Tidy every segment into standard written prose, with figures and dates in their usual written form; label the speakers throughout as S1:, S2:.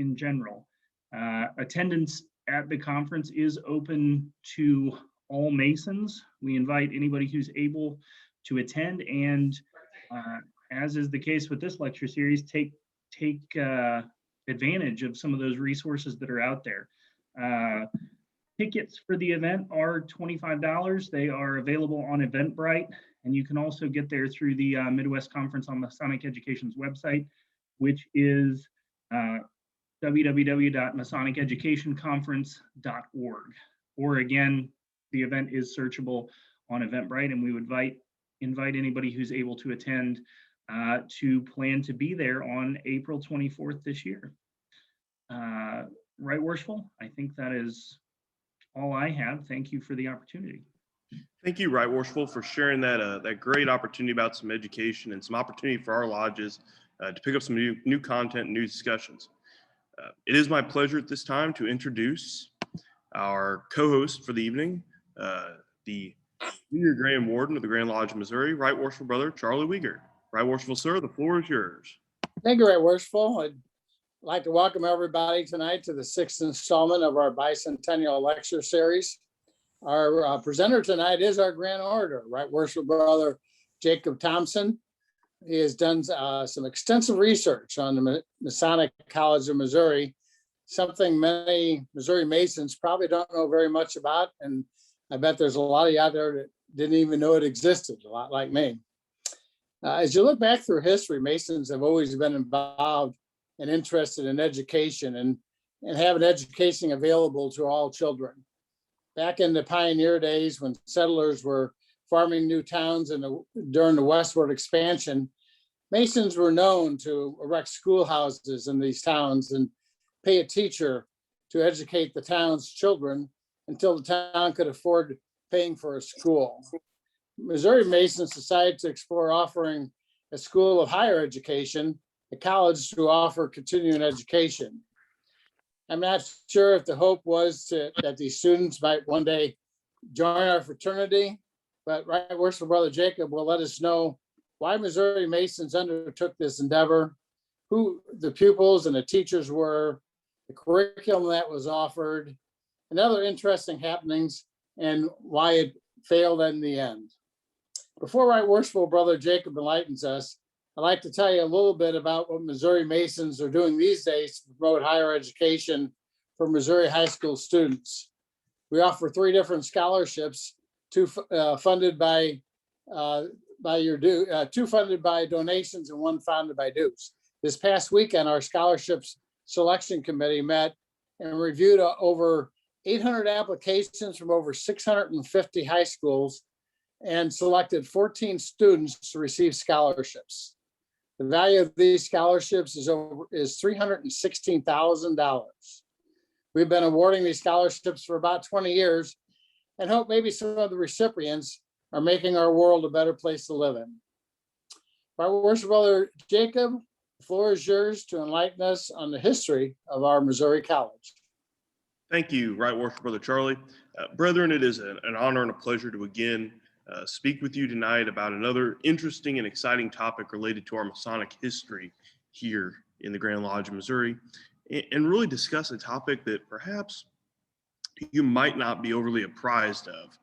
S1: in general. Attendance at the conference is open to all Masons. We invite anybody who's able to attend, and as is the case with this lecture series, take advantage of some of those resources that are out there. Tickets for the event are $25. They are available on Eventbrite, and you can also get there through the Midwest Conference on Masonic Education's website, which is www.masoniceducationconference.org. Or again, the event is searchable on Eventbrite, and we would invite anybody who's able to attend to plan to be there on April 24th this year. Right, Worshipful? I think that is all I have. Thank you for the opportunity.
S2: Thank you, Right Worshipful, for sharing that great opportunity about some education and some opportunity for our lodges to pick up some new content and new discussions. It is my pleasure at this time to introduce our co-host for the evening, the Senior Grand Warden of the Grand Lodge of Missouri, Right Worshipful Brother Charlie Wiegert. Right Worshipful Sir, the floor is yours.
S3: Thank you, Right Worshipful. I'd like to welcome everybody tonight to the 6th installment of our Bicentennial lecture series. Our presenter tonight is our Grand Orator, Right Worshipful Brother Jacob Thompson. He has done some extensive research on the Masonic College of Missouri, something many Missouri Masons probably don't know very much about, and I bet there's a lot of you out there that didn't even know it existed, a lot like me. As you look back through history, Masons have always been involved and interested in education and having education available to all children. Back in the pioneer days when settlers were farming new towns during the westward expansion, Masons were known to erect schoolhouses in these towns and pay a teacher to educate the town's children until the town could afford paying for a school. Missouri Masons decided to explore offering a school of higher education, a college to offer continuing education. I'm not sure if the hope was that these students might one day join our fraternity, but Right Worshipful Brother Jacob will let us know why Missouri Masons undertook this endeavor, who the pupils and the teachers were, the curriculum that was offered, and other interesting happenings, and why it failed in the end. Before Right Worshipful Brother Jacob enlightens us, I'd like to tell you a little bit about what Missouri Masons are doing these days to promote higher education for Missouri high school students. We offer 3 different scholarships, two funded by donations and 1 funded by dues. This past weekend, our scholarships selection committee met and reviewed over 800 applications from over 650 high schools and selected 14 students to receive scholarships. The value of these scholarships is $316,000. We've been awarding these scholarships for about 20 years and hope maybe some of the recipients are making our world a better place to live in. Our Worshipful Brother Jacob, the floor is yours to enlighten us on the history of our Missouri College.
S2: Thank you, Right Worshipful Brother Charlie. Brethren, it is an honor and a pleasure to again speak with you tonight about another interesting and exciting topic related to our Masonic history here in the Grand Lodge of Missouri, and really discuss a topic that perhaps you might not be overly apprised of.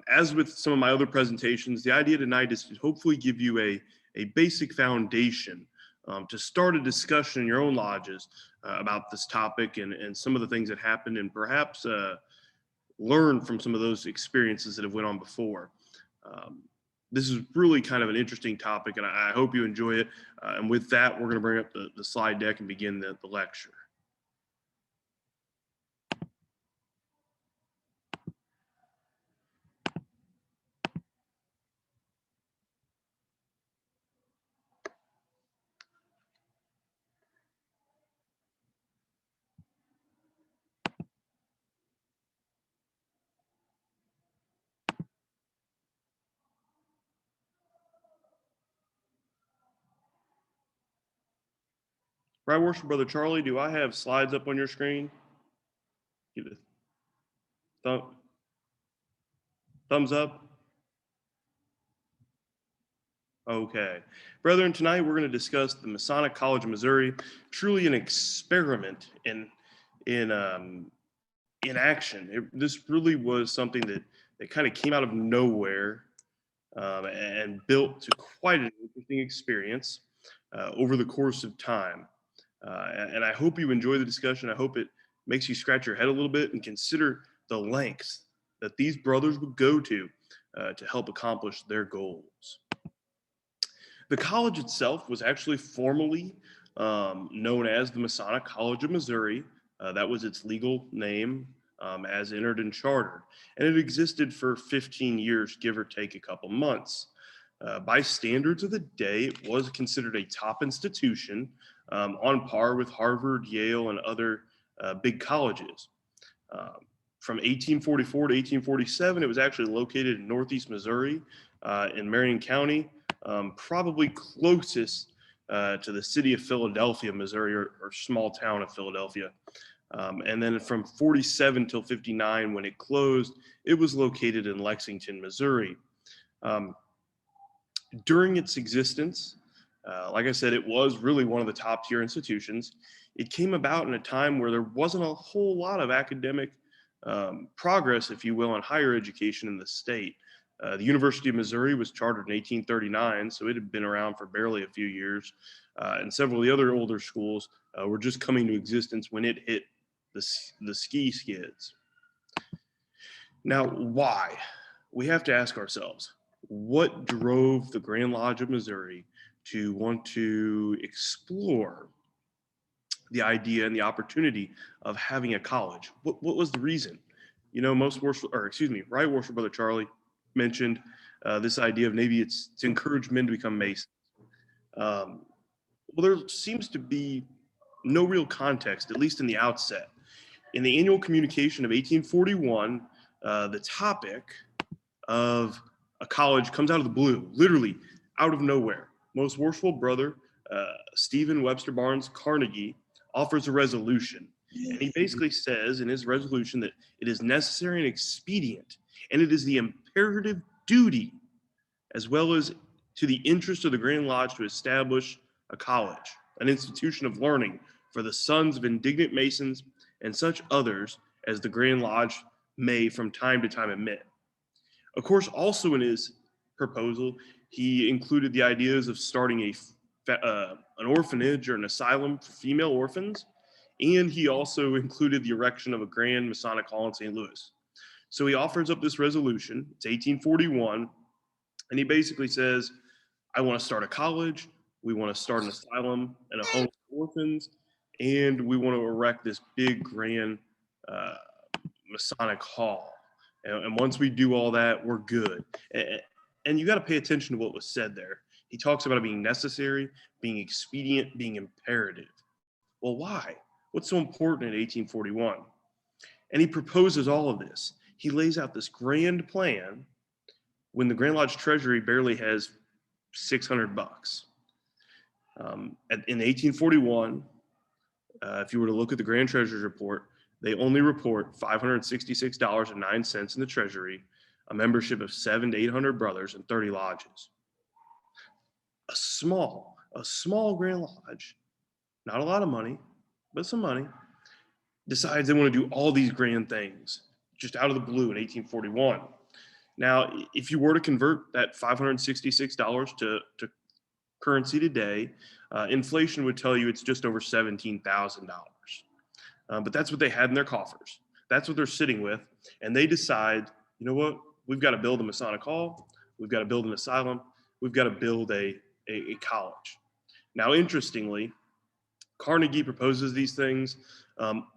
S2: As with some of my other presentations, the idea tonight is to hopefully give you a basic foundation to start a discussion in your own lodges about this topic and some of the things that happened, and perhaps learn from some of those experiences that have went on before. This is really kind of an interesting topic, and I hope you enjoy it. And with that, we're going to bring up the slide deck and begin the lecture. Right Worshipful Brother Charlie, do I have slides up on your screen? Give it a thumbs up. Okay. Brethren, tonight we're going to discuss the Masonic College of Missouri, truly an experiment in in action. This really was something that kind of came out of nowhere and built to quite an interesting experience over the course of time. And I hope you enjoy the discussion. I hope it makes you scratch your head a little bit and consider the lengths that these brothers would go to help accomplish their goals. The college itself was actually formally known as the Masonic College of Missouri. That was its legal name as entered in charter. And it existed for 15 years, give or take a couple months. By standards of the day, it was considered a top institution on par with Harvard, Yale, and other big colleges. From 1844 to 1847, it was actually located in Northeast Missouri in Marion County, probably closest to the city of Philadelphia, Missouri, or small town of Philadelphia. And then from 47 till 59, when it closed, it was located in Lexington, Missouri. During its existence, like I said, it was really one of the top tier institutions. It came about in a time where there wasn't a whole lot of academic progress, if you will, in higher education in the state. The University of Missouri was chartered in 1839, so it had been around for barely a few years. And several of the other older schools were just coming to existence when it hit the ski skids. Now, why? We have to ask ourselves, what drove the Grand Lodge of Missouri to want to explore the idea and the opportunity of having a college? What was the reason? You know, Right Worshipful Brother Charlie mentioned this idea of maybe it's to encourage men to become Masons. Well, there seems to be no real context, at least in the outset. In the annual communication of 1841, the topic of a college comes out of the blue, literally out of nowhere. Most Worshipful Brother Stephen Webster Barnes Carnegie offers a resolution. And he basically says in his resolution that it is necessary and expedient, and it is the imperative duty, as well as to the interest of the Grand Lodge, to establish a college, an institution of learning for the sons of indignant Masons and such others as the Grand Lodge may from time to time admit. Of course, also in his proposal, he included the ideas of starting an orphanage or an asylum for female orphans, and he also included the erection of a grand Masonic Hall in St. Louis. So he offers up this resolution. It's 1841, and he basically says, I want to start a college, we want to start an asylum and a home for orphans, and we want to erect this big grand Masonic Hall. And once we do all that, we're good. And you got to pay attention to what was said there. He talks about it being necessary, being expedient, being imperative. Well, why? What's so important in 1841? And he proposes all of this. He lays out this grand plan when the Grand Lodge Treasury barely has $600. In 1841, if you were to look at the Grand Treasurer's report, they only report $566.09 in the Treasury, a membership of 700 to 800 brothers and 30 lodges. A small Grand Lodge, not a lot of money, but some money, decides they want to do all these grand things just out of the blue in 1841. Now, if you were to convert that $566 to currency today, inflation would tell you it's just over $17,000. But that's what they had in their coffers. That's what they're sitting with. And they decide, you know what? We've got to build a Masonic Hall. We've got to build an asylum. We've got to build a college. Now, interestingly, Carnegie proposes these things.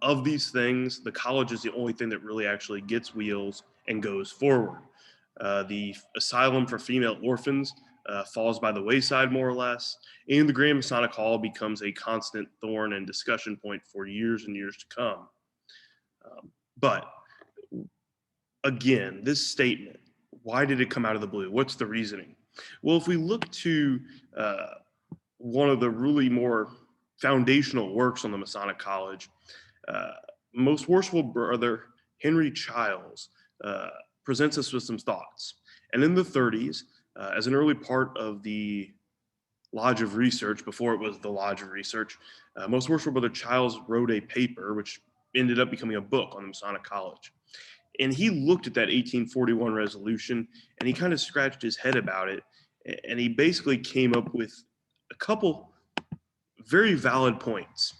S2: Of these things, the college is the only thing that really actually gets wheels and goes forward. The asylum for female orphans falls by the wayside, more or less, and the Grand Masonic Hall becomes a constant thorn and discussion point for years and years to come. But again, this statement, why did it come out of the blue? What's the reasoning? Well, if we look to one of the really more foundational works on the Masonic College, Most Worshipful Brother Henry Childs presents us with some thoughts. And in the 30s, As an early part of the Lodge of Research, before it was the Lodge of Research, Most Worshipful Brother Childs wrote a paper which ended up becoming a book on the Masonic College. And he looked at that 1841 resolution and he kind of scratched his head about it. And he basically came up with a couple very valid points.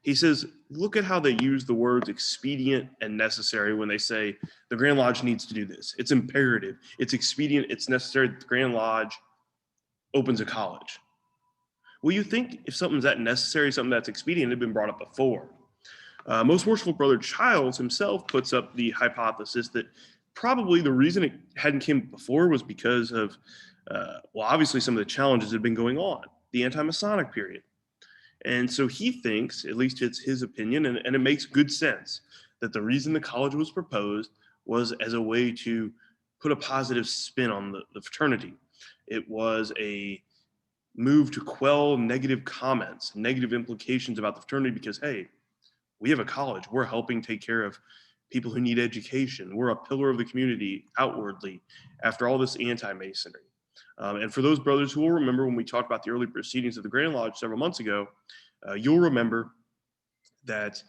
S2: He says, look at how they use the words expedient and necessary when they say the Grand Lodge needs to do this. It's imperative, it's expedient, it's necessary that the Grand Lodge opens a college. Well, you think if something's that necessary, something that's expedient, had been brought up before. Most Worshipful Brother Childs himself puts up the hypothesis that probably the reason it hadn't came before was because of, well, obviously some of the challenges that had been going on, the anti-Masonic period. And so he thinks, at least it's his opinion, and it makes good sense, that the reason the college was proposed was as a way to put a positive spin on the fraternity. It was a move to quell negative comments, negative implications about the fraternity because, hey, we have a college. We're helping take care of people who need education. We're a pillar of the community outwardly after all this anti-Masonry. And for those brothers who will remember when we talked about the early proceedings of the Grand Lodge several months ago, you'll remember that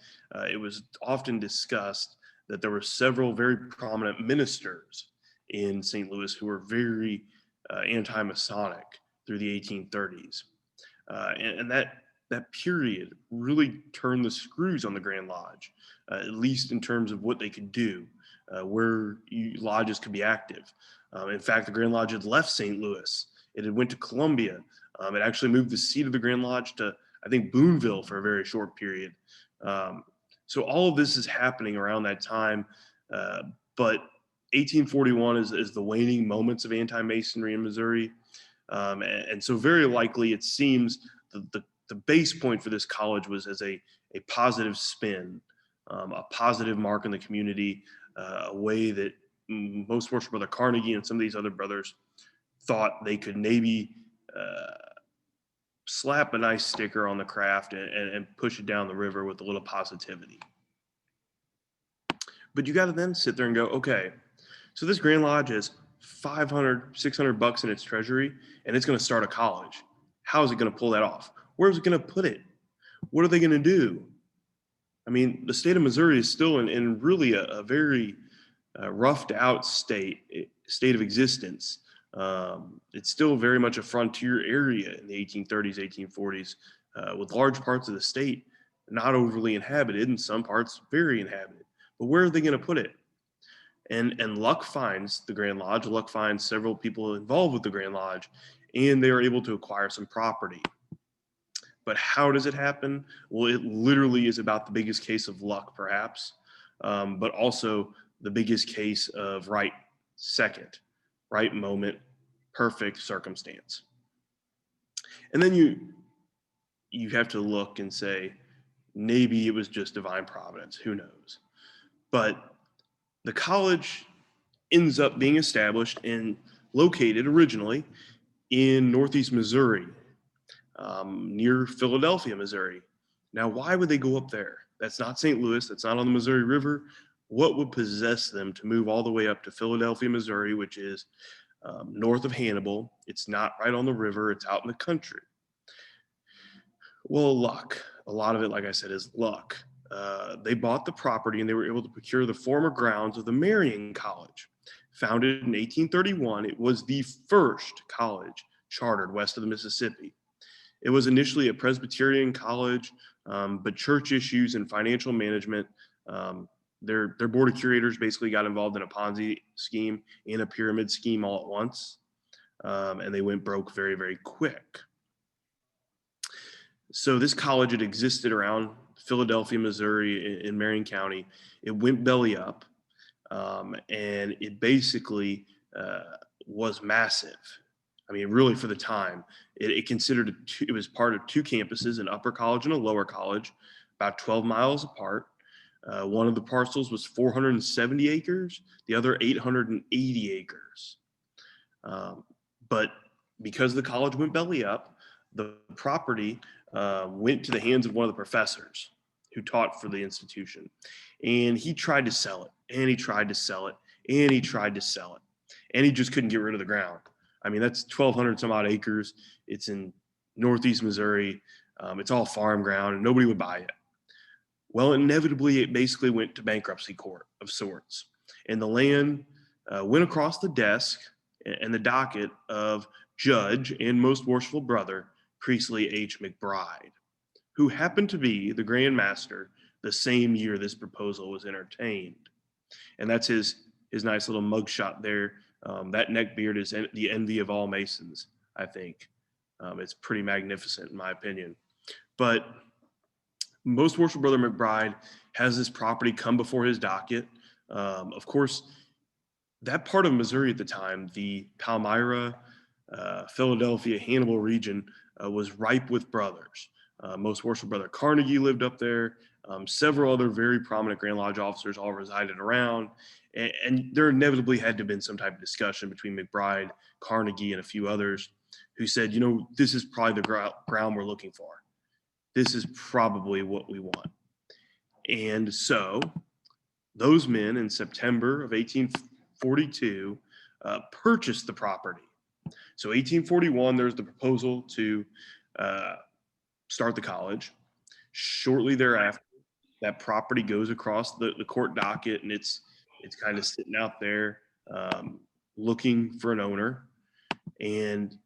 S2: it was often discussed that there were several very prominent ministers in St. Louis who were very anti-Masonic through the 1830s. And that period really turned the screws on the Grand Lodge, at least in terms of what they could do, where lodges could be active. In fact, the Grand Lodge had left St. Louis. It had went to Columbia. It actually moved the seat of the Grand Lodge to, I think, Boonville for a very short period. So all of this is happening around that time. But 1841 is the waning moments of anti-Masonry in Missouri. And so very likely it seems the base point for this college was as a positive spin, a positive mark in the community, a way that Most Worshipful Brother Carnegie and some of these other brothers thought they could maybe slap a nice sticker on the craft and push it down the river with a little positivity. But you got to then sit there and go, okay, so this Grand Lodge has $500, $600 in its treasury, and it's going to start a college. How is it going to pull that off? Where's it going to put it? What are they going to do? I mean, the state of Missouri is still in really a very roughed out state of existence. It's still very much a frontier area in the 1830s, 1840s, with large parts of the state not overly inhabited and some parts very inhabited. But where are they going to put it? And luck finds the Grand Lodge, luck finds several people involved with the Grand Lodge, and they are able to acquire some property. But how does it happen? Well, it literally is about the biggest case of luck, perhaps, but also the biggest case of right second, right moment, perfect circumstance. And then you have to look and say, maybe it was just divine providence, who knows? But the college ends up being established and located originally in Northeast Missouri, near Philadelphia, Missouri. Now, why would they go up there? That's not St. Louis. That's not on the Missouri River. What would possess them to move all the way up to Philadelphia, Missouri, which is north of Hannibal? It's not right on the river. It's out in the country. Well, luck. A lot of it, like I said, is luck. They bought the property and they were able to procure the former grounds of the Marian College. Founded in 1831, it was the first college chartered west of the Mississippi. It was initially a Presbyterian college, but church issues and financial management, their board of curators basically got involved in a Ponzi scheme and a pyramid scheme all at once, and they went broke very, very quick. So this college had existed around Philadelphia, Missouri, in Marion County. It went belly up, and it basically was massive. I mean, really for the time, it considered it was part of two campuses, an upper college and a lower college, about 12 miles apart. One of the parcels was 470 acres, the other 880 acres. But because the college went belly up, the property went to the hands of one of the professors who taught for the institution. And he tried to sell it, and he tried to sell it, and he tried to sell it, and he just couldn't get rid of the ground. I mean, that's 1,200 some odd acres. It's in Northeast Missouri. It's all farm ground and nobody would buy it. Well, inevitably, it basically went to bankruptcy court of sorts. And the land went across the desk and the docket of Judge and most worshipful brother, Priestley H. McBride, who happened to be the Grand Master the same year this proposal was entertained. And that's his nice little mugshot there. That neck beard is the envy of all Masons, I think. It's pretty magnificent in my opinion. But most worshipful brother McBride has this property come before his docket. Of course, that part of Missouri at the time, the Palmyra, Philadelphia, Hannibal region was ripe with brothers. Most worshipful brother Carnegie lived up there. Several other very prominent Grand Lodge officers all resided around. And there inevitably had to have been some type of discussion between McBride, Carnegie, and a few others who said, this is probably the ground we're looking for. This is probably what we want. And so those men in September of 1842 purchased the property. So 1841, there's the proposal to start the college. Shortly thereafter, that property goes across the court docket, and it's kind of sitting out there looking for an owner. And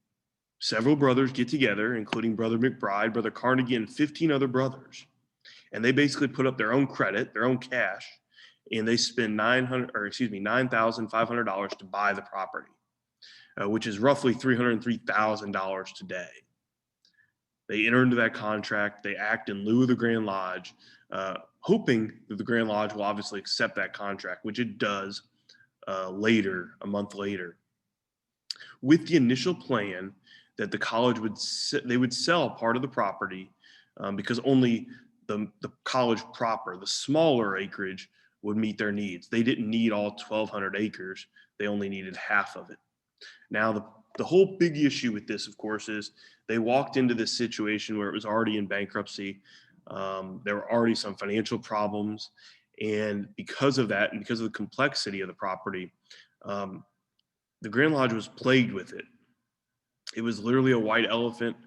S2: several brothers get together, including Brother McBride, Brother Carnegie, and 15 other brothers. And they basically put up their own credit, their own cash, and they spend $9,500 to buy the property, which is roughly $303,000 today. They enter into that contract. They act in lieu of the Grand Lodge, hoping that the Grand Lodge will obviously accept that contract, which it does a month later, with the initial plan that the college would sell part of the property because only the college proper, the smaller acreage, would meet their needs. They didn't need all 1,200 acres. They only needed half of it. Now, the whole big issue with this, of course, is they walked into this situation where it was already in bankruptcy. There were already some financial problems. And because of that, and because of the complexity of the property, the Grand Lodge was plagued with it. It was literally a white elephant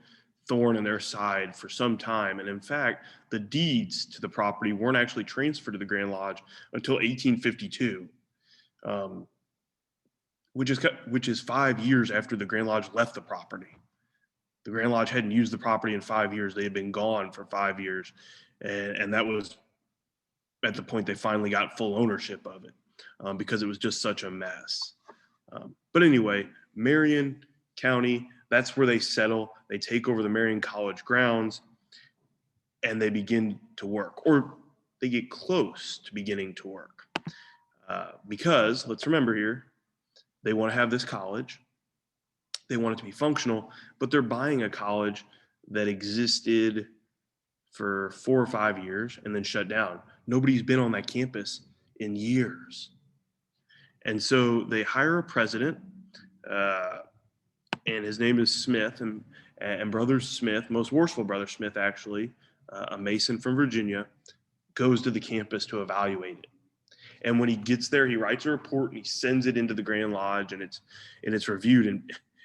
S2: thorn in their side for some time. And in fact, the deeds to the property weren't actually transferred to the Grand Lodge until 1852, which is 5 years after the Grand Lodge left the property. The Grand Lodge hadn't used the property in 5 years. They had been gone for 5 years. And that was at the point they finally got full ownership of it because it was just such a mess. But anyway, Marion County, that's where they settle. They take over the Marion College grounds and they begin to work, or they get close to beginning to work. Because let's remember here, they want to have this college. They want it to be functional, but they're buying a college that existed for 4 or 5 years and then shut down. Nobody's been on that campus in years. And so they hire a president, and his name is Smith, and Brother Smith, most worshipful Brother Smith actually, a Mason from Virginia, goes to the campus to evaluate it. And when he gets there, he writes a report and he sends it into the Grand Lodge, and it's reviewed,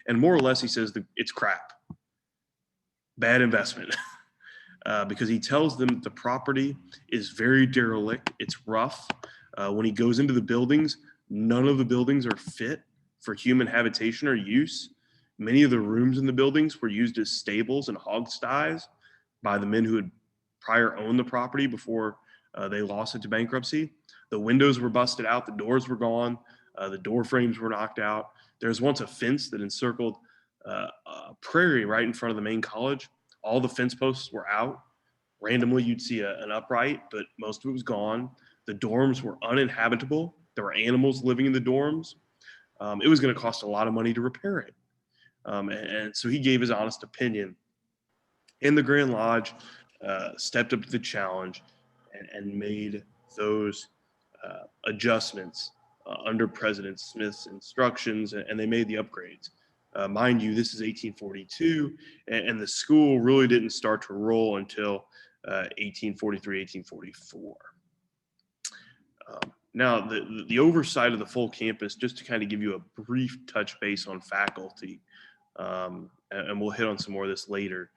S2: and more or less he says that it's crap, bad investment, because he tells them the property is very derelict, it's rough. When he goes into the buildings, none of the buildings are fit for human habitation or use. Many of the rooms in the buildings were used as stables and hog sties by the men who had prior owned the property before they lost it to bankruptcy. The windows were busted out, the doors were gone, the door frames were knocked out. There was once a fence that encircled a prairie right in front of the main college. All the fence posts were out. Randomly, you'd see an upright, but most of it was gone. The dorms were uninhabitable. There were animals living in the dorms. It was going to cost a lot of money to repair it. And so he gave his honest opinion. And the Grand Lodge stepped up to the challenge and made those adjustments under President Smith's instructions, and they made the upgrades. Mind you, this is 1842, and the school really didn't start to roll until 1843, 1844. Now, the oversight of the full campus, just to kind of give you a brief touch base on faculty, and we'll hit on some more of this later,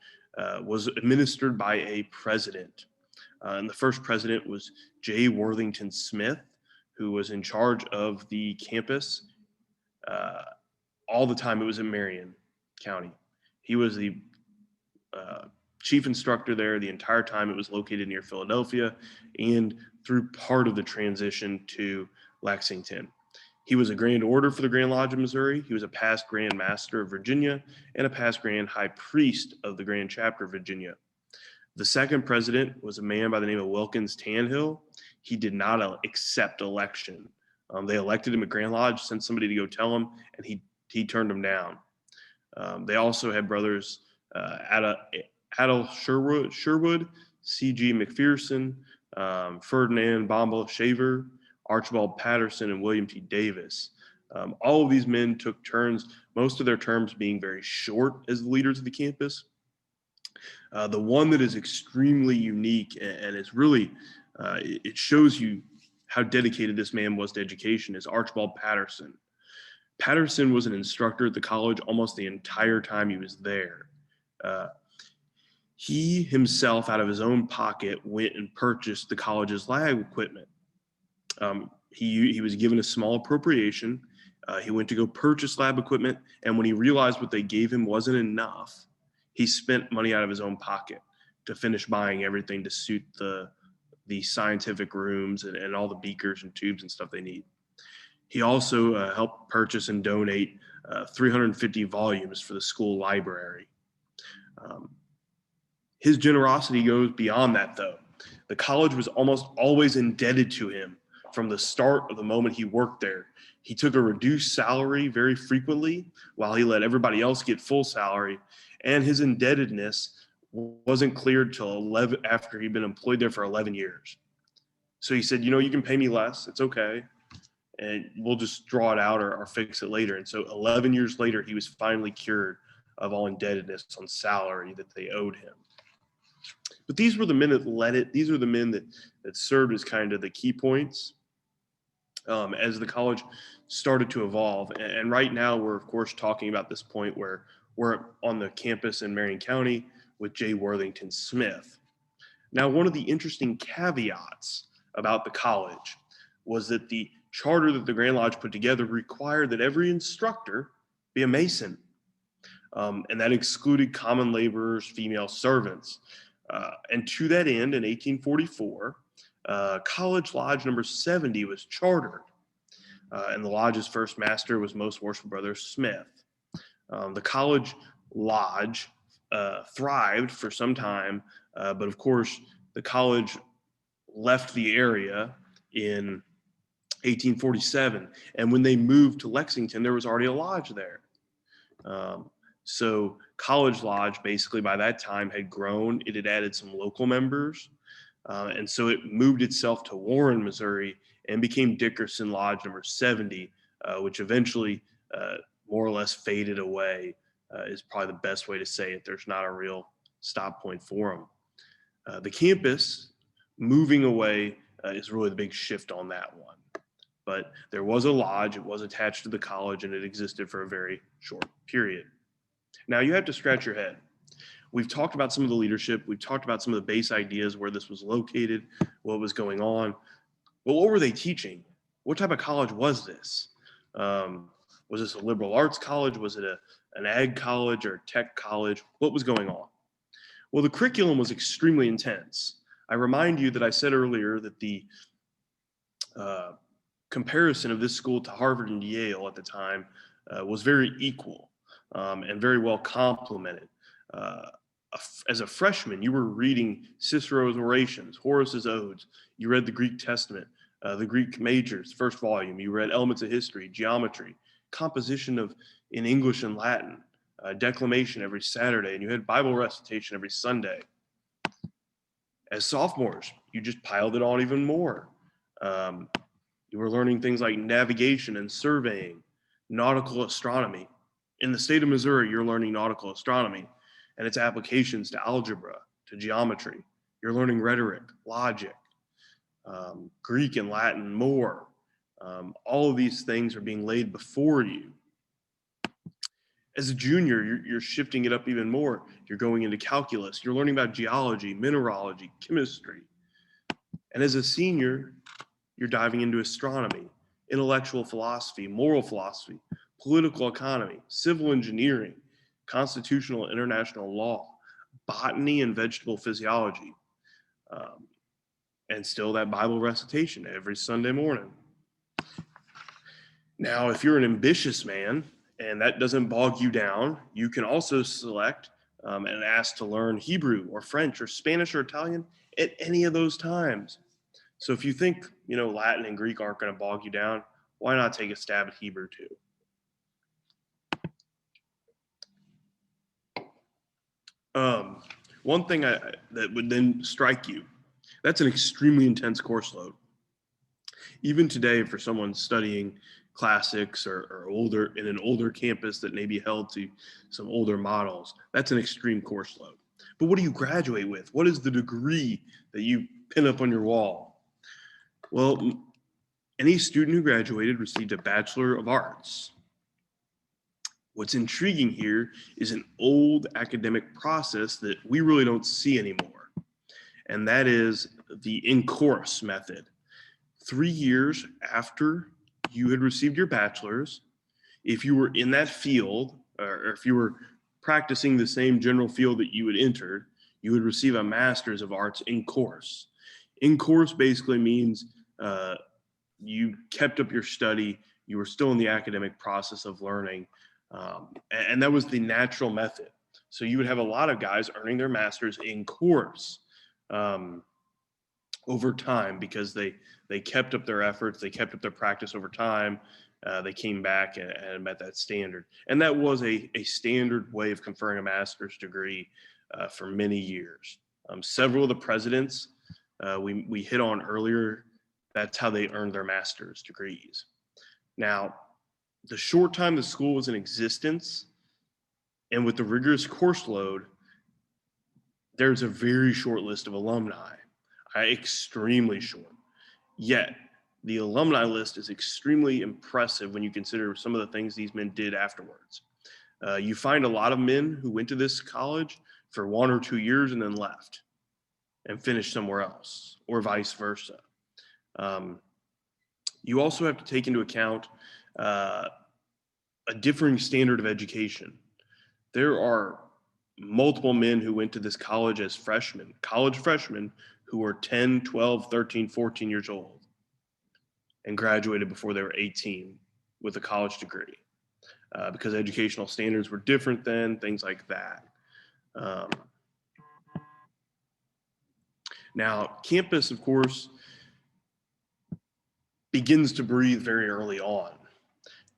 S2: was administered by a president. And the first president was J. Worthington Smith, who was in charge of the campus all the time it was in Marion County. He was the chief instructor there the entire time it was located near Philadelphia and through part of the transition to Lexington. He was a Grand Orator for the Grand Lodge of Missouri. He was a past Grand Master of Virginia and a past Grand High Priest of the Grand Chapter of Virginia. The second president was a man by the name of Wilkins Tanhill. He did not accept election. They elected him at Grand Lodge, sent somebody to go tell him, and he turned him down. They also had brothers Adel Sherwood, C.G. McPherson, Ferdinand Bombal Shaver, Archibald Patterson, and William T. Davis. All of these men took turns, most of their terms being very short as the leaders of the campus. The one that is extremely unique and is really, it shows you how dedicated this man was to education is Archibald Patterson. Patterson was an instructor at the college almost the entire time he was there. He himself, out of his own pocket, went and purchased the college's lab equipment. He was given a small appropriation. He went to go purchase lab equipment, and when he realized what they gave him wasn't enough, he spent money out of his own pocket to finish buying everything to suit the scientific rooms and all the beakers and tubes and stuff they need. He also helped purchase and donate 350 volumes for the school library. His generosity goes beyond that, though. The college was almost always indebted to him from the start of the moment he worked there. He took a reduced salary very frequently while he let everybody else get full salary, and his indebtedness wasn't cleared till after he'd been employed there for 11 years. So he said, you can pay me less. It's okay. And we'll just draw it out or fix it later. And so 11 years later, he was finally cured of all indebtedness on salary that they owed him. But these were the men that led it. These are the men that served as kind of the key points as the college started to evolve. And right now, we're, of course, talking about this point where we're on the campus in Marion County with J. Worthington Smith. Now, one of the interesting caveats about the college was that the charter that the Grand Lodge put together required that every instructor be a Mason. And that excluded common laborers, female servants. And to that end, in 1844, College Lodge number 70 was chartered. And the lodge's first master was Most Worshipful Brother Smith. The College Lodge thrived for some time, but of course, the college left the area in 1847. And when they moved to Lexington, there was already a lodge there. So College Lodge, basically by that time, had grown. It had added some local members. And so it moved itself to Warren, Missouri, and became Dickerson Lodge number 70, which eventually more or less faded away, is probably the best way to say it. There's not a real stop point for them. The campus moving away is really the big shift on that one. But there was a lodge, it was attached to the college, and it existed for a very short period. Now you have to scratch your head. We've talked about some of the leadership, we've talked about some of the base ideas, where this was located, what was going on. But what were they teaching? What type of college was this? Was this a liberal arts college? Was it an ag college or a tech college? What was going on? Well, the curriculum was extremely intense. I remind you that I said earlier that the comparison of this school to Harvard and Yale at the time was very equal and very well complemented. As a freshman, you were reading Cicero's orations, Horace's odes. You read the Greek Testament, the Greek majors, first volume. You read elements of history, geometry, composition in English and Latin, declamation every Saturday, and you had Bible recitation every Sunday. As sophomores, you just piled it on even more. You were learning things like navigation and surveying, nautical astronomy. In the state of Missouri, you're learning nautical astronomy and its applications to algebra, to geometry. You're learning rhetoric, logic. Greek and Latin more. All of these things are being laid before you. As a junior, you're shifting it up even more. You're going into calculus. You're learning about geology, mineralogy, chemistry. And as a senior, you're diving into astronomy, intellectual philosophy, moral philosophy, political economy, civil engineering, constitutional and international law, botany and vegetable physiology, and still that Bible recitation every Sunday morning. Now, if you're an ambitious man and that doesn't bog you down, you can also select and ask to learn Hebrew or French or Spanish or Italian at any of those times. So if you think, Latin and Greek aren't going to bog you down, why not take a stab at Hebrew too? One thing that would then strike you, that's an extremely intense course load. Even today, for someone studying classics or older in an older campus that may be held to some older models, that's an extreme course load. But what do you graduate with? What is the degree that you pin up on your wall? Well, any student who graduated received a Bachelor of Arts. What's intriguing here is an old academic process that we really don't see anymore, and that is the in-course method. 3 years after you had received your bachelor's, if you were in that field, or if you were practicing the same general field that you had entered, you would receive a Master's of Arts in course. In course basically means you kept up your study, you were still in the academic process of learning, and that was the natural method. So you would have a lot of guys earning their Master's in course over time because they kept up their efforts, they kept up their practice over time. They came back and met that standard. And that was a standard way of conferring a master's degree for many years. Several of the presidents we hit on earlier, that's how they earned their master's degrees. Now, the short time the school was in existence and with the rigorous course load, there's a very short list of alumni, extremely short. Yet, the alumni list is extremely impressive when you consider some of the things these men did afterwards. You find a lot of men who went to this college for 1 or 2 years and then left and finished somewhere else, or vice versa. You also have to take into account a differing standard of education. There are multiple men who went to this college as freshmen, college freshmen, who were 10, 12, 13, 14 years old and graduated before they were 18 with a college degree because educational standards were different then, things like that. Now, campus, of course, begins to breathe very early on.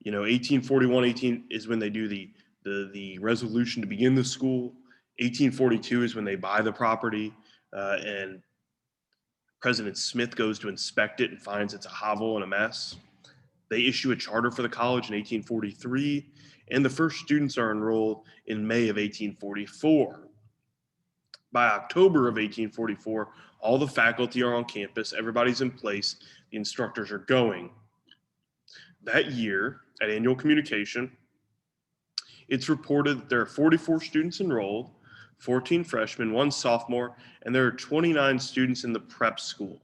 S2: 1841 is when they do the resolution to begin the school. 1842 is when they buy the property, and President Smith goes to inspect it and finds it's a hovel and a mess. They issue a charter for the college in 1843, and the first students are enrolled in May of 1844. By October of 1844, all the faculty are on campus, everybody's in place, the instructors are going. That year, at annual communication, it's reported that there are 44 students enrolled, 14 freshmen, 1 sophomore, and there are 29 students in the prep school.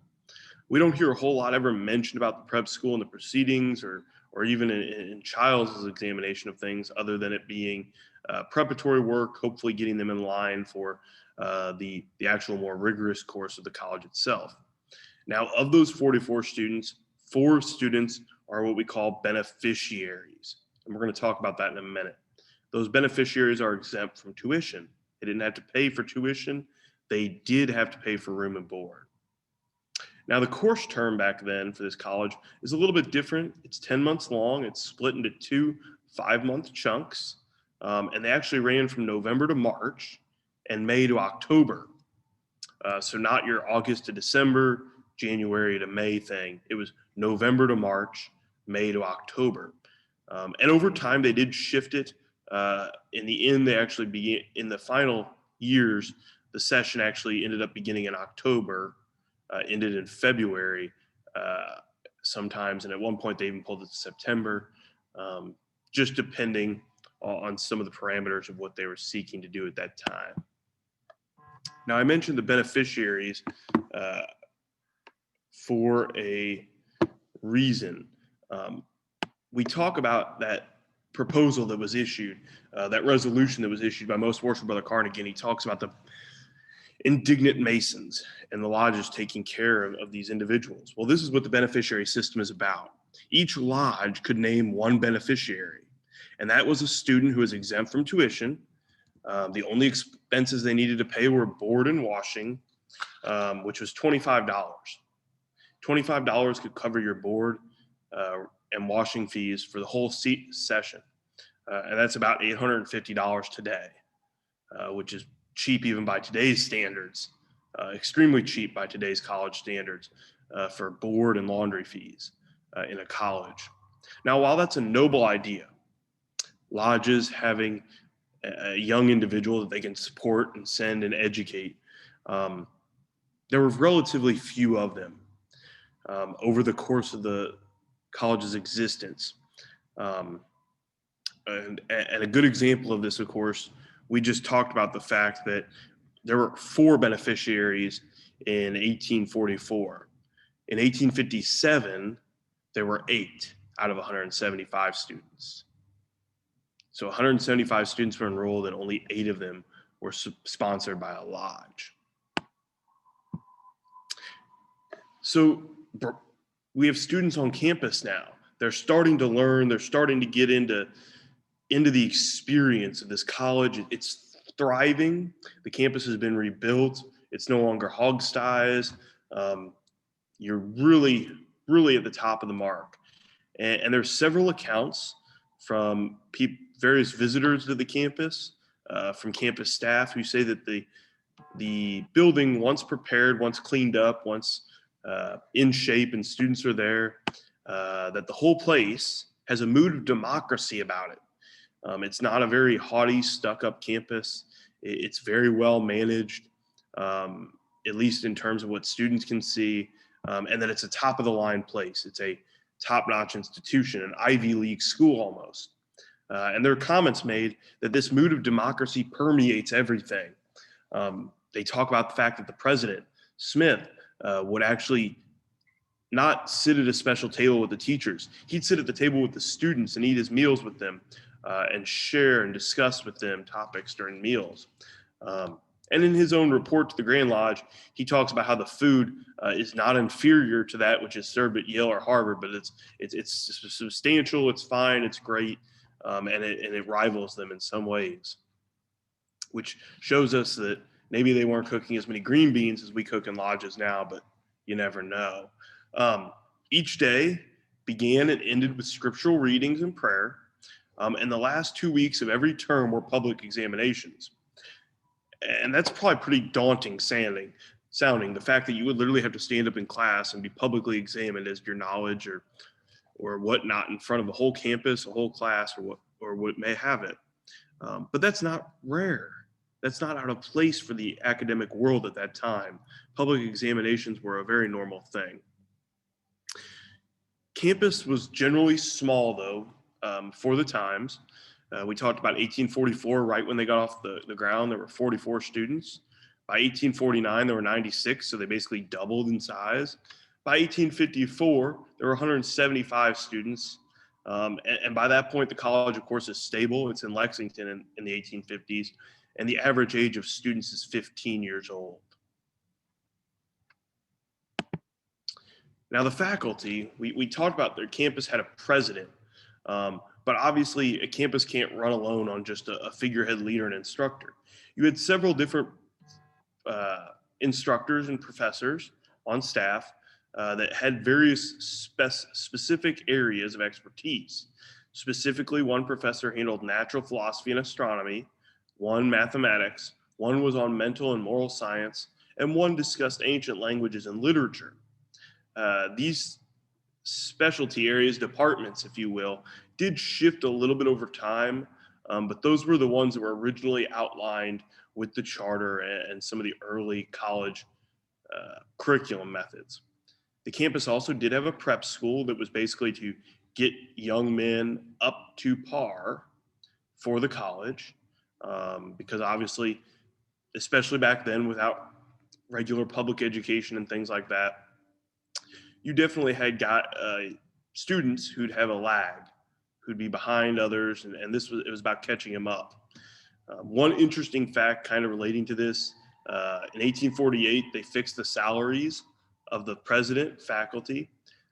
S2: We don't hear a whole lot ever mentioned about the prep school in the proceedings or even in Childs' examination of things, other than it being preparatory work, hopefully getting them in line for the actual more rigorous course of the college itself. Now, of those 44 students, 4 students are what we call beneficiaries. And we're going to talk about that in a minute. Those beneficiaries are exempt from tuition. They didn't have to pay for tuition. They did have to pay for room and board. Now, the course term back then for this college is a little bit different. It's 10 months long. It's split into 2 5-month chunks. And they actually ran from November to March and May to October. So not your August to December, January to May thing. It was November to March, May to October. And over time, they did shift it. In the end, they actually began in the final years, the session actually ended up beginning in October ended in February sometimes, and at one point they even pulled it to September, just depending on some of the parameters of what they were seeking to do at that time. Now, I mentioned the beneficiaries for a reason. We talk about that proposal that was issued, that resolution that was issued by Most Worshipful Brother Carnegie, and he talks about the indignant Masons and the lodges taking care of these individuals. Well, this is what the beneficiary system is about. Each lodge could name one beneficiary, and that was a student who was exempt from tuition. The only expenses they needed to pay were board and washing, which was $25. $25 could cover your board and washing fees for the whole session. And that's about $850 today, which is cheap even by today's standards, extremely cheap by today's college standards for board and laundry fees in a college. Now, while that's a noble idea, lodges having a young individual that they can support and send and educate, there were relatively few of them over the course of the college's existence. And a good example of this, of course, we just talked about the fact that there were 4 beneficiaries in 1844. In 1857, there were 8 out of 175 students. So 175 students were enrolled and only 8 of them were sponsored by a lodge. So we have students on campus now. They're starting to learn, they're starting to get into the experience of this college. It's thriving. The campus has been rebuilt. It's no longer hog styes. You're really, really at the top of the mark. And there's several accounts from various visitors to the campus, from campus staff who say that the building, once prepared, once cleaned up, once in shape and students are there, that the whole place has a mood of democracy about it. It's not a very haughty, stuck-up campus. It's very well managed, at least in terms of what students can see, and that it's a top-of-the-line place. It's a top-notch institution, an Ivy League school almost. And there are comments made that this mood of democracy permeates everything. They talk about the fact that the president, Smith, would actually not sit at a special table with the teachers. He'd sit at the table with the students and eat his meals with them, and share and discuss with them topics during meals. And in his own report to the Grand Lodge, he talks about how the food is not inferior to that which is served at Yale or Harvard, but it's substantial, it's fine, it's great, and it rivals them in some ways, which shows us that maybe they weren't cooking as many green beans as we cook in lodges now, but you never know. Each day began and ended with scriptural readings and prayer. And the last 2 weeks of every term were public examinations. And that's probably pretty daunting sounding, the fact that you would literally have to stand up in class and be publicly examined as your knowledge or whatnot in front of the whole campus, a whole class, or what may have it. But that's not rare. That's not out of place for the academic world at that time. Public examinations were a very normal thing. Campus was generally small, though, for the times. We talked about 1844, right when they got off the ground, there were 44 students. By 1849, there were 96, so they basically doubled in size. By 1854, there were 175 students. And by that point, the college, of course, is stable. It's in Lexington in the 1850s, and the average age of students is 15 years old. Now, the faculty, we talked about their campus had a president, but obviously a campus can't run alone on just a figurehead leader and instructor. You had several different instructors and professors on staff that had various specific areas of expertise. Specifically, one professor handled natural philosophy and astronomy, one mathematics, one was on mental and moral science, and one discussed ancient languages and literature. These specialty areas, departments, if you will, did shift a little bit over time, but those were the ones that were originally outlined with the charter and some of the early college curriculum methods. The campus also did have a prep school that was basically to get young men up to par for the college, because obviously, especially back then without regular public education and things like that, you definitely had students who'd have a lag, who'd be behind others, and it was about catching them up. One interesting fact kind of relating to this, in 1848, they fixed the salaries of the president, faculty.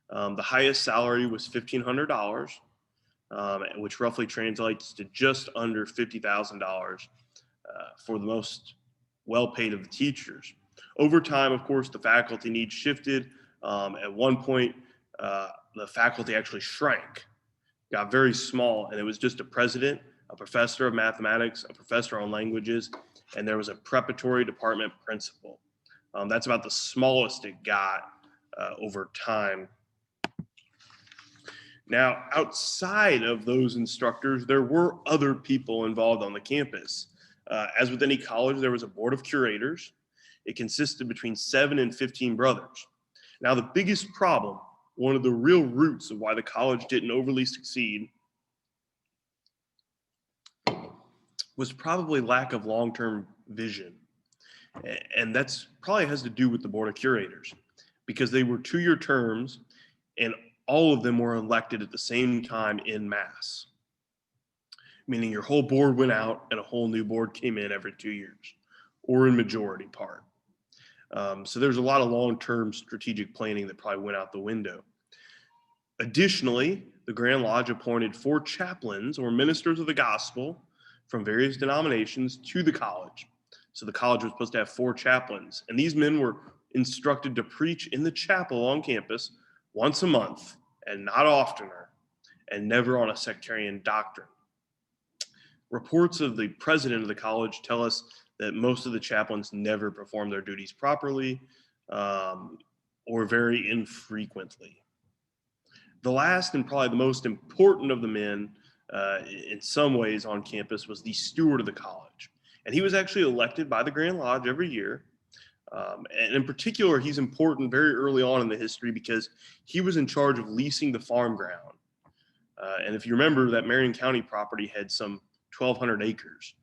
S2: The highest salary was $1,500, which roughly translates to just under $50,000 for the most well-paid of the teachers. Over time, of course, the faculty needs shifted. At one point, the faculty actually shrank, got very small, and it was just a president, a professor of mathematics, a professor on languages, and there was a preparatory department principal. That's about the smallest it got over time. Now, outside of those instructors, there were other people involved on the campus. As with any college, there was a board of curators. It consisted between 7 and 15 brothers. Now, the biggest problem, one of the real roots of why the college didn't overly succeed, was probably lack of long-term vision. And that's probably has to do with the board of curators, because they were 2-year terms and all of them were elected at the same time in mass, meaning your whole board went out and a whole new board came in every 2 years, or in majority part. So there's a lot of long-term strategic planning that probably went out the window. Additionally, the Grand Lodge appointed 4 chaplains or ministers of the gospel from various denominations to the college. So the college was supposed to have 4 chaplains, and these men were instructed to preach in the chapel on campus once a month, and not oftener, and never on a sectarian doctrine. Reports of the president of the college tell us that most of the chaplains never performed their duties properly, or very infrequently. The last and probably the most important of the men in some ways on campus was the steward of the college. And he was actually elected by the Grand Lodge every year. And in particular, he's important very early on in the history because he was in charge of leasing the farm ground. And if you remember, that Marion County property had some 1,200 acres.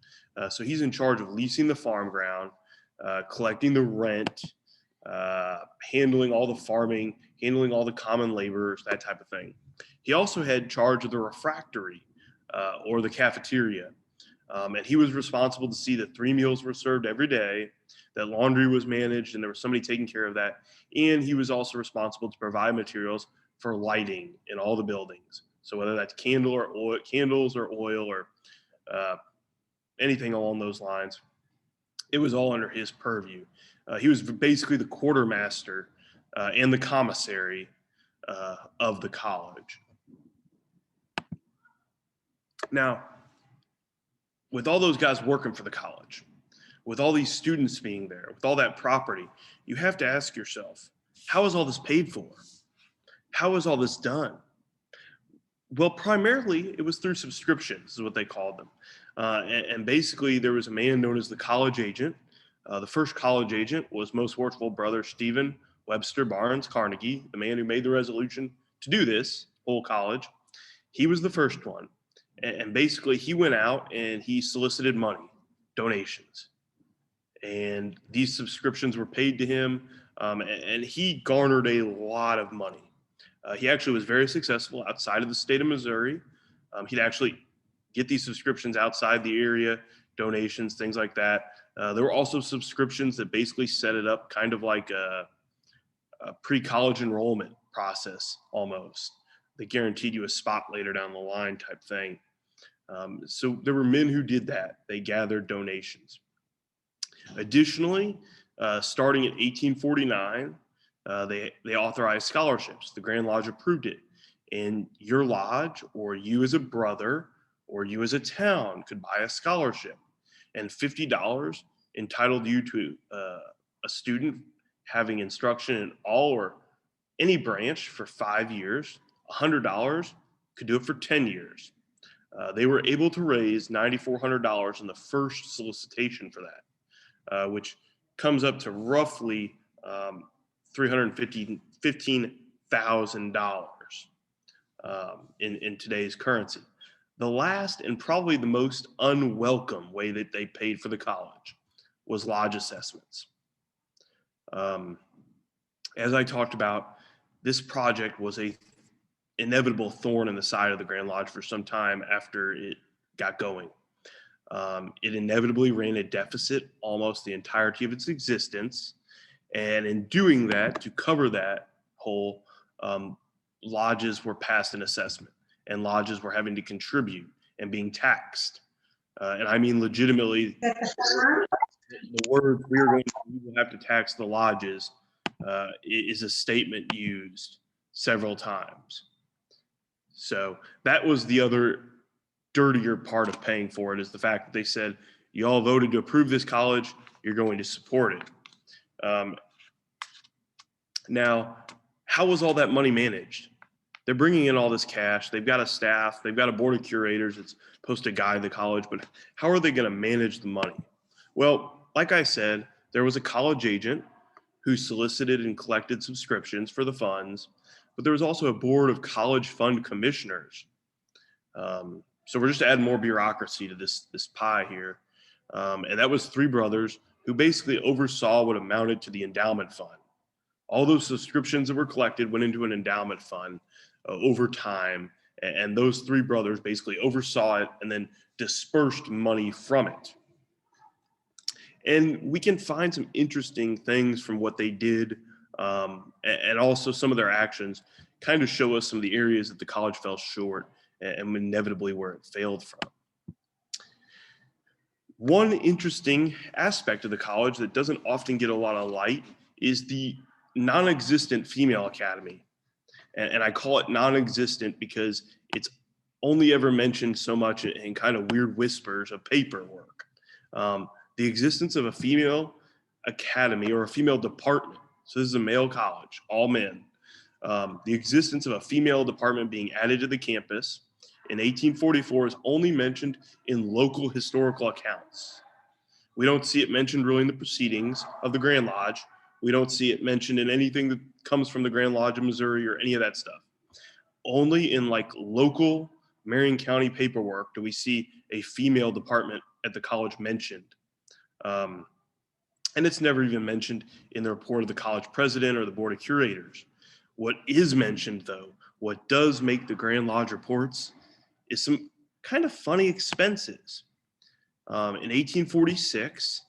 S2: So he's in charge of leasing the farm ground, collecting the rent, handling all the farming, handling all the common laborers, that type of thing. He also had charge of the refractory or the cafeteria. And he was responsible to see that 3 meals were served every day, that laundry was managed, and there was somebody taking care of that. And he was also responsible to provide materials for lighting in all the buildings. So whether that's candles or oil or anything along those lines, it was all under his purview. He was basically the quartermaster and the commissary of the college. Now, with all those guys working for the college, with all these students being there, with all that property, you have to ask yourself, how is all this paid for? How is all this done? Well, primarily it was through subscriptions, is what they called them. And basically there was a man known as the college agent. The first college agent was most worshipful brother Stephen Webster Barnes Carnegie, the man who made the resolution to do this whole college. He was the first one. And basically he went out and he solicited money, donations. And these subscriptions were paid to him, and he garnered a lot of money. He actually was very successful outside of the state of Missouri. He'd actually get these subscriptions outside the area, donations, things like that. There were also subscriptions that basically set it up kind of like a pre-college enrollment process almost. They guaranteed you a spot later down the line type thing. So there were men who did that. They gathered donations. Additionally, starting in 1849, they authorized scholarships. The Grand Lodge approved it. And your lodge, or you as a brother, or you as a town could buy a scholarship. And $50 entitled you to a student having instruction in all or any branch for 5 years. $100 could do it for 10 years. They were able to raise $9,400 in the first solicitation for that, which comes up to roughly $315,000 in today's currency. The last and probably the most unwelcome way that they paid for the college was lodge assessments. As I talked about, this project was a inevitable thorn in the side of the Grand Lodge for some time after it got going. It inevitably ran a deficit almost the entirety of its existence. And in doing that, to cover that hole, lodges were passed an assessment, and lodges were having to contribute and being taxed. And I mean legitimately, the word we will have to tax the lodges is a statement used several times. So that was the other dirtier part of paying for it, is the fact that they said, you all voted to approve this college, you're going to support it. Now, how was all that money managed? They're bringing in all this cash. They've got a staff. They've got a board of curators that's supposed to guide the college, but how are they going to manage the money? Well, like I said, there was a college agent who solicited and collected subscriptions for the funds, but there was also a board of college fund commissioners. So we're just adding more bureaucracy to this pie here. And that was three brothers who basically oversaw what amounted to the endowment fund. All those subscriptions that were collected went into an endowment fund over time, and those three brothers basically oversaw it and then dispersed money from it. And we can find some interesting things from what they did, and also some of their actions kind of show us some of the areas that the college fell short and inevitably where it failed from. One interesting aspect of the college that doesn't often get a lot of light is the non-existent female academy. And I call it non-existent because it's only ever mentioned so much in kind of weird whispers of paperwork. The existence of a female academy or a female department. So this is a male college, all men. The existence of a female department being added to the campus in 1844 is only mentioned in local historical accounts. We don't see it mentioned really in the proceedings of the Grand Lodge. We don't see it mentioned in anything that comes from the Grand Lodge of Missouri or any of that stuff. Only in like local Marion County paperwork do we see a female department at the college mentioned. And it's never even mentioned in the report of the college president or the board of curators. What is mentioned, though, what does make the Grand Lodge reports, is some kind of funny expenses. In 1846,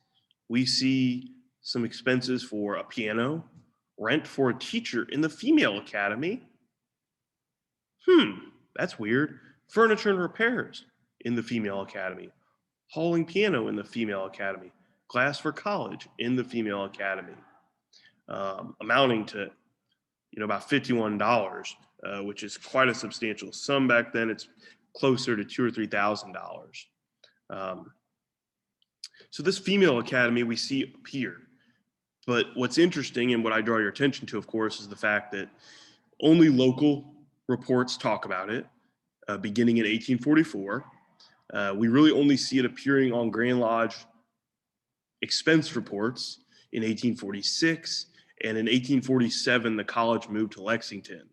S2: we see some expenses for a piano, rent for a teacher in the female academy. That's weird. Furniture and repairs in the female academy. Hauling piano in the female academy. Glass for college in the female academy. Amounting to about $51, which is quite a substantial sum back then. It's closer to $2,000 or $3,000. So this female academy we see here. But what's interesting and what I draw your attention to, of course, is the fact that only local reports talk about it, beginning in 1844. We really only see it appearing on Grand Lodge expense reports in 1846. And in 1847, the college moved to Lexington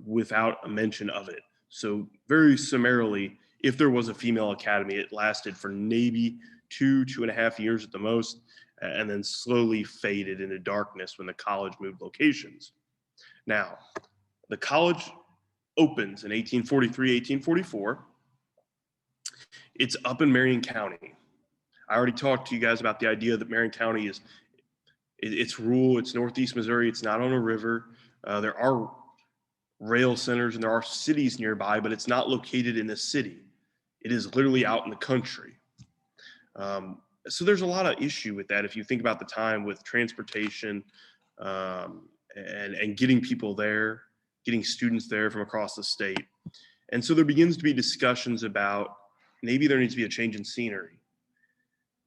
S2: without a mention of it. So very summarily, if there was a female academy, it lasted for maybe 2.5 years at the most, and then slowly faded into darkness when the college moved locations. Now, the college opens in 1843, 1844. It's up in Marion County. I already talked to you guys about the idea that Marion County it's rural, it's Northeast Missouri, it's not on a river. There are rail centers and there are cities nearby, but it's not located in a city. It is literally out in the country. So there's a lot of issue with that if you think about the time with transportation and getting people there, getting students there from across the state. And so there begins to be discussions about maybe there needs to be a change in scenery.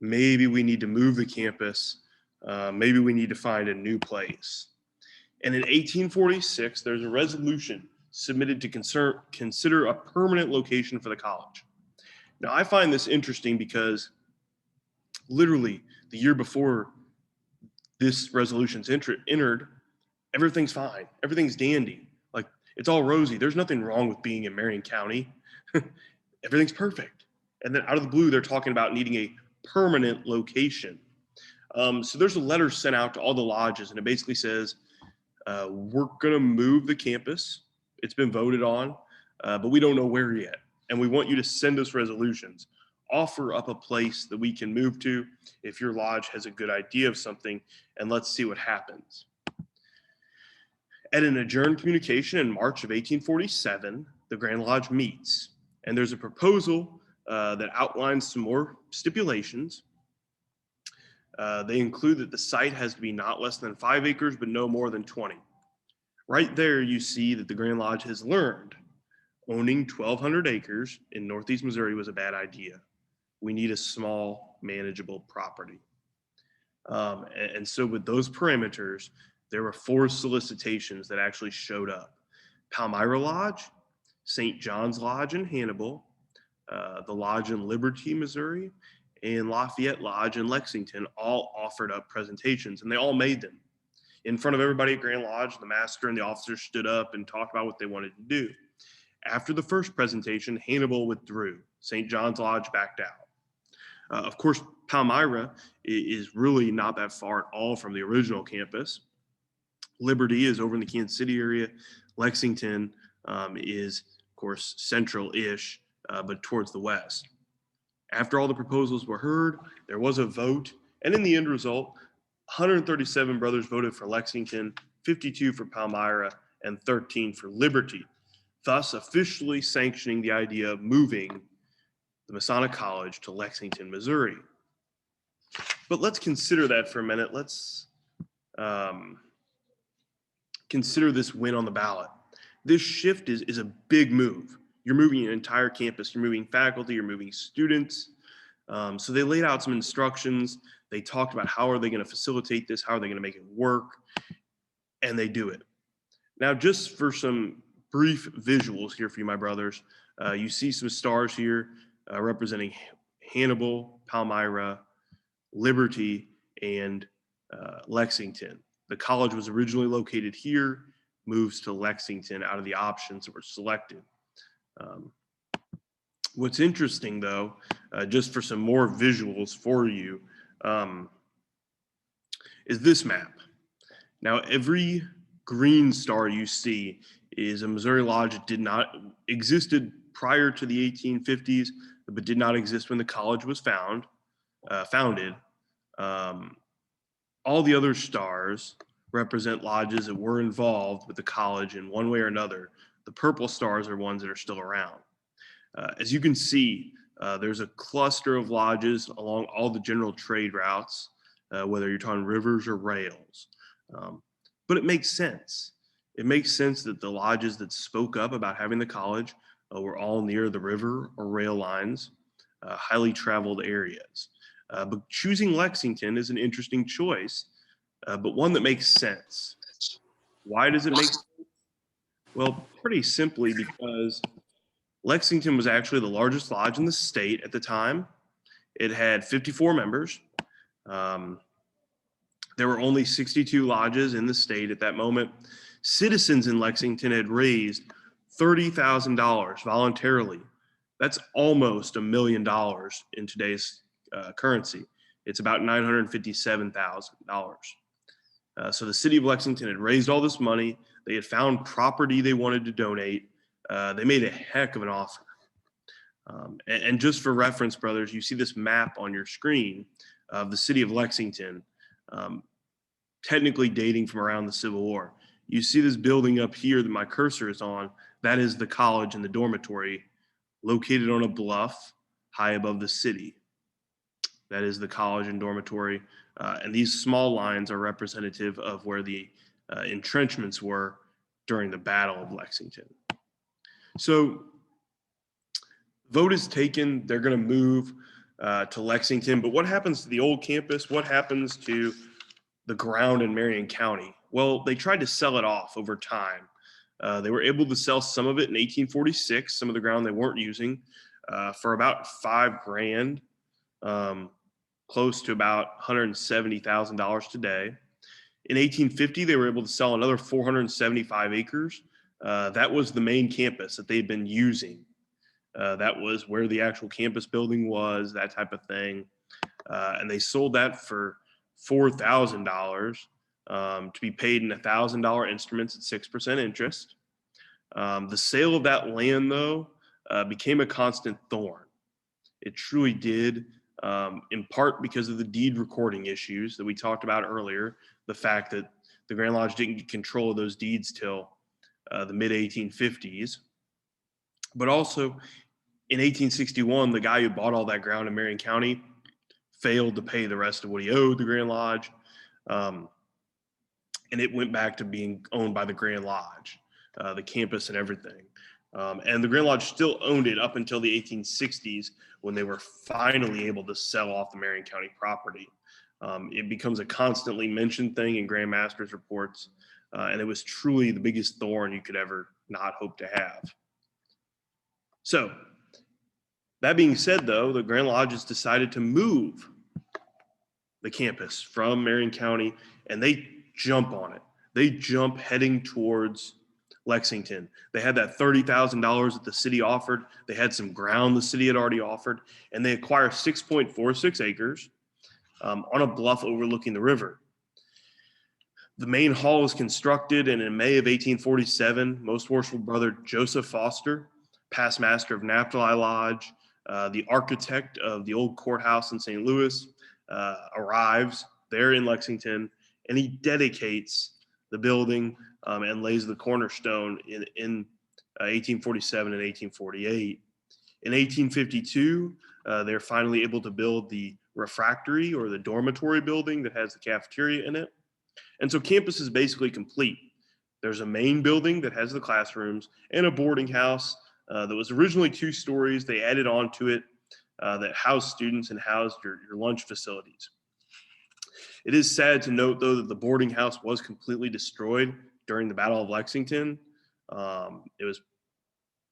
S2: Maybe we need to move the campus. Maybe we need to find a new place. And in 1846, there's a resolution submitted to consider a permanent location for the college. Now, I find this interesting because literally the year before this resolution's entered, everything's fine. Everything's dandy. Like, it's all rosy. There's nothing wrong with being in Marion County. Everything's perfect. And then out of the blue, they're talking about needing a permanent location. So there's a letter sent out to all the lodges, and it basically says, we're going to move the campus. It's been voted on, but we don't know where yet. And we want you to send us resolutions. Offer up a place that we can move to if your lodge has a good idea of something, and let's see what happens. At an adjourned communication in March of 1847, the Grand Lodge meets, and there's a proposal that outlines some more stipulations. They include that the site has to be not less than 5 acres, but no more than 20. Right there, you see that the Grand Lodge has learned owning 1,200 acres in Northeast Missouri was a bad idea. We need a small, manageable property. And so with those parameters, there were 4 solicitations that actually showed up. Palmyra Lodge, St. John's Lodge in Hannibal, the Lodge in Liberty, Missouri, and Lafayette Lodge in Lexington all offered up presentations, and they all made them. In front of everybody at Grand Lodge, the master and the officers stood up and talked about what they wanted to do. After the first presentation, Hannibal withdrew. St. John's Lodge backed out. Of course, Palmyra is really not that far at all from the original campus. Liberty is over in the Kansas City area. Lexington is, of course, central-ish, but towards the west. After all the proposals were heard, there was a vote, and in the end result, 137 brothers voted for Lexington, 52 for Palmyra, and 13 for Liberty, thus officially sanctioning the idea of moving the Masonic College to Lexington, Missouri. But let's consider that for a minute. Let's consider this win on the ballot. This shift is a big move. You're moving an entire campus. You're moving faculty. You're moving students. So they laid out some instructions. They talked about how are they going to facilitate this? How are they going to make it work? And they do it. Now, just for some brief visuals here for you, my brothers, you see some stars here representing Hannibal, Palmyra, Liberty, and Lexington. The college was originally located here, moves to Lexington out of the options that were selected. What's interesting, though, just for some more visuals for you, is this map. Now, every green star you see is a Missouri Lodge that did not existed prior to the 1850s, but did not exist when the college was founded. All the other stars represent lodges that were involved with the college in one way or another. The purple stars are ones that are still around. As you can see, there's a cluster of lodges along all the general trade routes, whether you're talking rivers or rails. But it makes sense. It makes sense that the lodges that spoke up about having the college were all near the river or rail lines, highly traveled areas. But choosing Lexington is an interesting choice, but one that makes sense. Why does it make sense? Well, pretty simply because Lexington was actually the largest lodge in the state at the time. It had 54 members. There were only 62 lodges in the state at that moment. Citizens in Lexington had raised $30,000 voluntarily. That's almost $1 million in today's currency. It's about $957,000. So the city of Lexington had raised all this money. They had found property they wanted to donate. They made a heck of an offer. And just for reference, brothers, you see this map on your screen of the city of Lexington, technically dating from around the Civil War. You see this building up here that my cursor is on. That is the college and the dormitory located on a bluff high above the city. That is the college and dormitory. And these small lines are representative of where the entrenchments were during the Battle of Lexington. So vote is taken. They're going to move to Lexington. But what happens to the old campus? What happens to the ground in Marion County? Well, they tried to sell it off over time. They were able to sell some of it in 1846, some of the ground they weren't using, for about $5,000, close to about $170,000 today. In 1850, they were able to sell another 475 acres. That was the main campus that they'd been using. That was where the actual campus building was, that type of thing. And they sold that for $4,000 to be paid in $1,000 instruments at 6% interest. The sale of that land, though, became a constant thorn. It truly did, in part because of the deed recording issues that we talked about earlier, the fact that the Grand Lodge didn't get control of those deeds till the mid-1850s. But also, in 1861, the guy who bought all that ground in Marion County failed to pay the rest of what he owed the Grand Lodge, and it went back to being owned by the Grand Lodge, the campus and everything. And the Grand Lodge still owned it up until the 1860s when they were finally able to sell off the Marion County property. It becomes a constantly mentioned thing in Grand Master's reports, and it was truly the biggest thorn you could ever not hope to have. So, that being said, though, the Grand Lodges decided to move the campus from Marion County, and they jump on it. They jump heading towards Lexington. They had that $30,000 that the city offered. They had some ground the city had already offered, and they acquire 6.46 acres on a bluff overlooking the river. The main hall was constructed, and in May of 1847, Most Worshipful Brother Joseph Foster, past master of Naphtali Lodge, the architect of the old courthouse in St. Louis, arrives there in Lexington, and he dedicates the building and lays the cornerstone in 1847 and 1848. In 1852, they're finally able to build the refractory or the dormitory building that has the cafeteria in it. And so campus is basically complete. There's a main building that has the classrooms and a boarding house that was originally 2 stories. They added on to it that housed students and housed your lunch facilities. It is sad to note, though, that the boarding house was completely destroyed during the Battle of Lexington. It was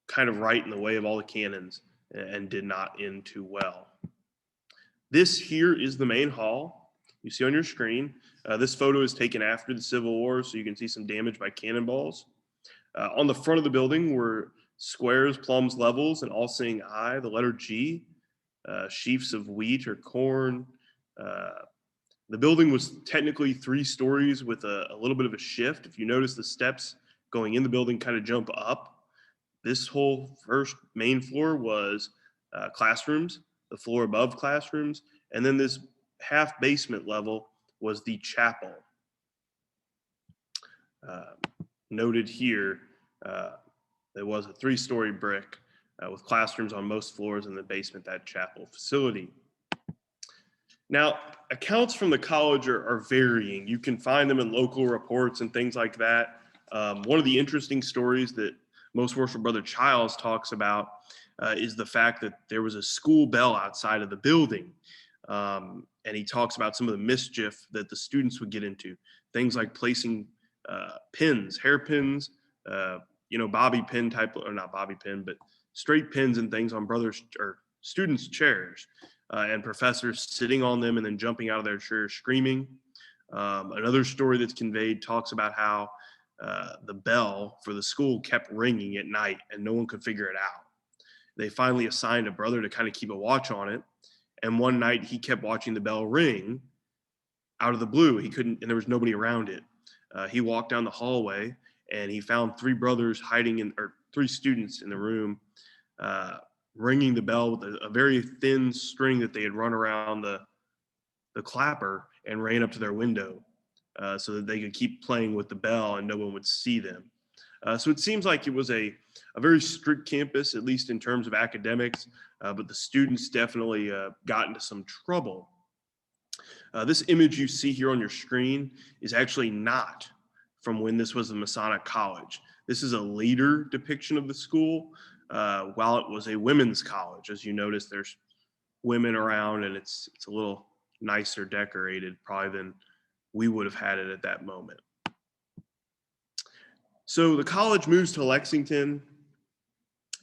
S2: kind of right in the way of all the cannons and did not end too well. This here is the main hall you see on your screen. This photo is taken after the Civil War, so you can see some damage by cannonballs. On the front of the building were squares, plums, levels, an all-seeing eye, the letter G, sheafs of wheat or corn. The building was technically 3 stories with a little bit of a shift. If you notice, the steps going in the building kind of jump up. This whole first main floor was classrooms, the floor above classrooms, and then this half basement level was the chapel. Noted here, there was a 3-story brick with classrooms on most floors, in the basement, that chapel facility. Now, accounts from the college are varying. You can find them in local reports and things like that. One of the interesting stories that Most Worshipful Brother Childs talks about is the fact that there was a school bell outside of the building. And he talks about some of the mischief that the students would get into. Things like placing pins, hairpins, bobby pin type, or not bobby pin, but straight pins and things on brothers or students' chairs, and professors sitting on them and then jumping out of their chairs screaming. Another story that's conveyed talks about how the bell for the school kept ringing at night and no one could figure it out. They finally assigned a brother to kind of keep a watch on it. And one night he kept watching the bell ring out of the blue. He couldn't, and there was nobody around it. He walked down the hallway and he found 3 brothers or 3 students in the room, ringing the bell with a very thin string that they had run around the clapper and ran up to their window so that they could keep playing with the bell and no one would see them. So it seems like it was a very strict campus, at least in terms of academics, but the students definitely got into some trouble. This image you see here on your screen is actually not from when this was the Masonic College. This is a later depiction of the school while it was a women's college. As you notice, there's women around and it's a little nicer decorated probably than we would have had it at that moment. So the college moves to Lexington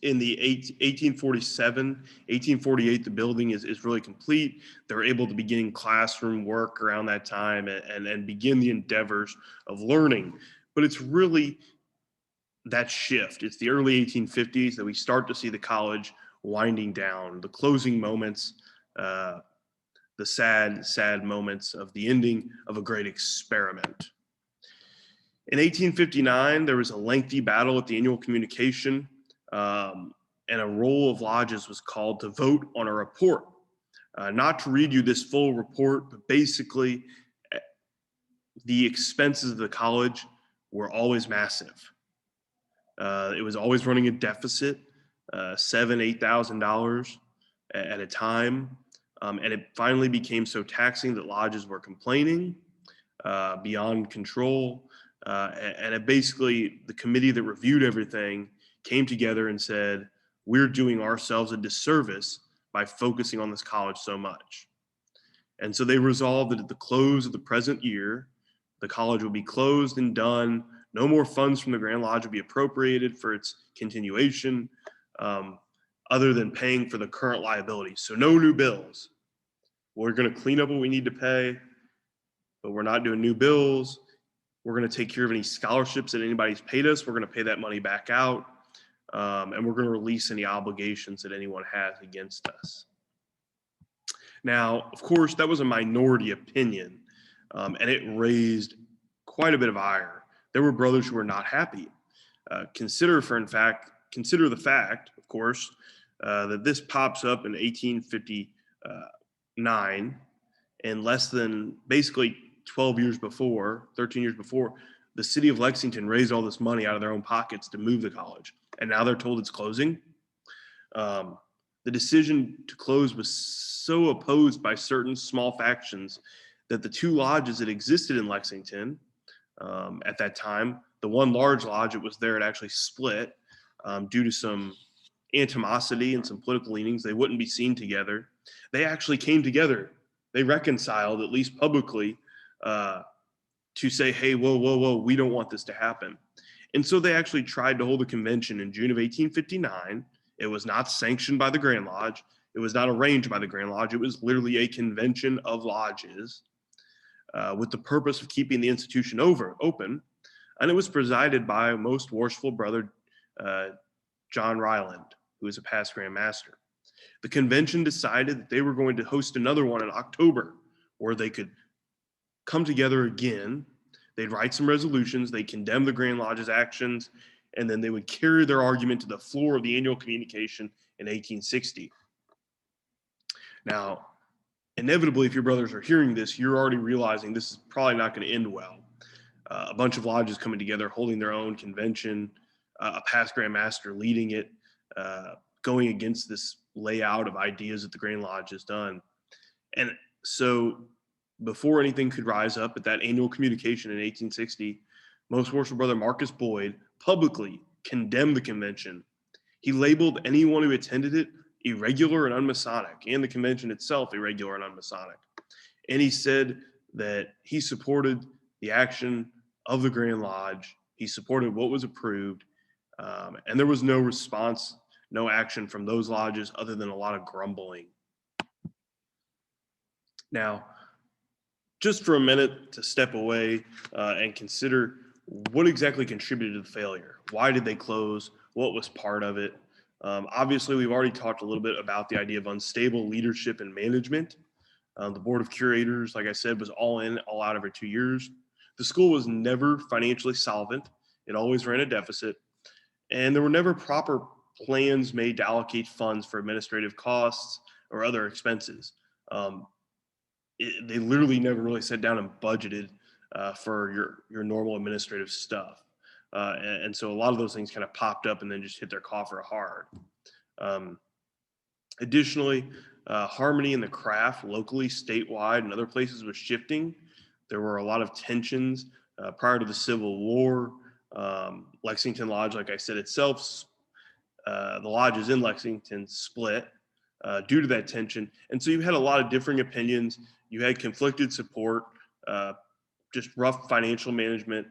S2: in the 1847, 1848, the building is really complete. They're able to begin classroom work around that time and begin the endeavors of learning. But it's really that shift. It's the early 1850s that we start to see the college winding down, the closing moments, the sad moments of the ending of a great experiment. In 1859, there was a lengthy battle at the annual communication, and a roll of lodges was called to vote on a report. Not to read you this full report, but basically the expenses of the college were always massive. It was always running a deficit, $7,000, $8,000 at a time. And it finally became so taxing that lodges were complaining beyond control. And it basically, the committee that reviewed everything came together and said, we're doing ourselves a disservice by focusing on this college so much. And so they resolved that at the close of the present year, the college would be closed and done. No more funds from the Grand Lodge would be appropriated for its continuation, other than paying for the current liabilities. So no new bills. We're going to clean up what we need to pay, but we're not doing new bills. We're going to take care of any scholarships that anybody's paid us. We're going to pay that money back out. And we're going to release any obligations that anyone has against us. Now, of course, that was a minority opinion, and it raised quite a bit of ire. There were brothers who were not happy. Consider the fact, of course, that this pops up in 1859, and less than basically 13 years before, the city of Lexington raised all this money out of their own pockets to move the college. And now they're told it's closing. The decision to close was so opposed by certain small factions that the two lodges that existed in Lexington at that time, the one large lodge that was there, it actually split due to some animosity and some political leanings. They wouldn't be seen together. They actually came together. They reconciled, at least publicly, to say, hey, whoa, we don't want this to happen. And so they actually tried to hold a convention in June of 1859. It was not sanctioned by the Grand Lodge. It was not arranged by the Grand Lodge. It was literally a convention of lodges with the purpose of keeping the institution open. And it was presided by most worshipful brother John Ryland, who is a past Grand Master. The convention decided that they were going to host another one in October where they could come together again. They'd write some resolutions. They'd condemn the Grand Lodge's actions, and then they would carry their argument to the floor of the annual communication in 1860. Now, inevitably, if your brothers are hearing this, you're already realizing this is probably not going to end well. A bunch of lodges coming together, holding their own convention, a past Grand Master leading it, going against this layout of ideas that the Grand Lodge has done. And so before anything could rise up at that annual communication in 1860, Most Worshipful Brother Marcus Boyd publicly condemned the convention. He labeled anyone who attended it irregular and unmasonic, and the convention itself irregular and unmasonic. And he said that he supported the action of the Grand Lodge. He supported what was approved, and there was no response, no action from those lodges other than a lot of grumbling. Now, just for a minute to step away and consider what exactly contributed to the failure. Why did they close? What was part of it? Obviously, we've already talked a little bit about the idea of unstable leadership and management. The board of curators, like I said, was all in, all out every 2 years. The school was never financially solvent. It always ran a deficit. And there were never proper plans made to allocate funds for administrative costs or other expenses. They literally never really sat down and budgeted for your normal administrative stuff. And so a lot of those things kind of popped up and then just hit their coffer hard. Additionally, harmony in the craft locally, statewide, and other places was shifting. There were a lot of tensions prior to the Civil War. Lexington Lodge, like I said itself, the lodges in Lexington split due to that tension. And so you had a lot of differing opinions. You had conflicted support, just rough financial management,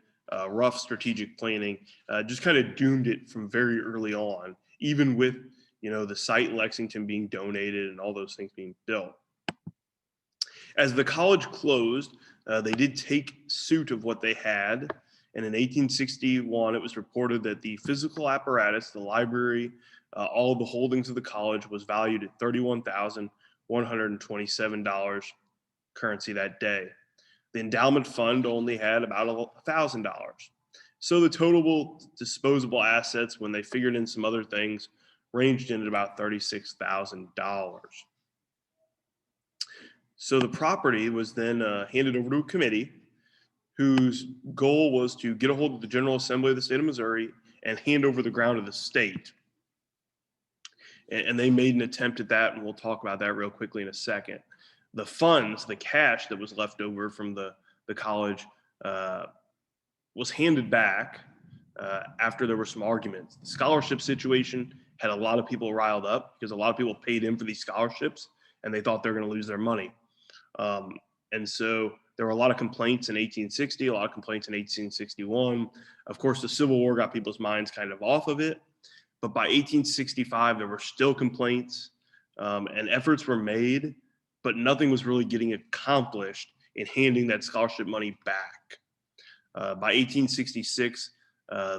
S2: rough strategic planning, just kind of doomed it from very early on even with, the site in Lexington being donated and all those things being built. As the college closed, they did take suit of what they had. And in 1861, it was reported that the physical apparatus, the library, all of the holdings of the college was valued at $31,127 currency that day. The endowment fund only had about $1,000. So the total disposable assets, when they figured in some other things, ranged in at about $36,000. So the property was then handed over to a committee whose goal was to get a hold of the General Assembly of the state of Missouri and hand over the ground to the state. And they made an attempt at that, and we'll talk about that real quickly in a second. The funds, the cash that was left over from the college was handed back after there were some arguments. The scholarship situation had a lot of people riled up because a lot of people paid in for these scholarships and they thought they were going to lose their money. And so there were a lot of complaints in 1860, a lot of complaints in 1861. Of course, the Civil War got people's minds kind of off of it. But by 1865, there were still complaints and efforts were made, but nothing was really getting accomplished in handing that scholarship money back. By 1866,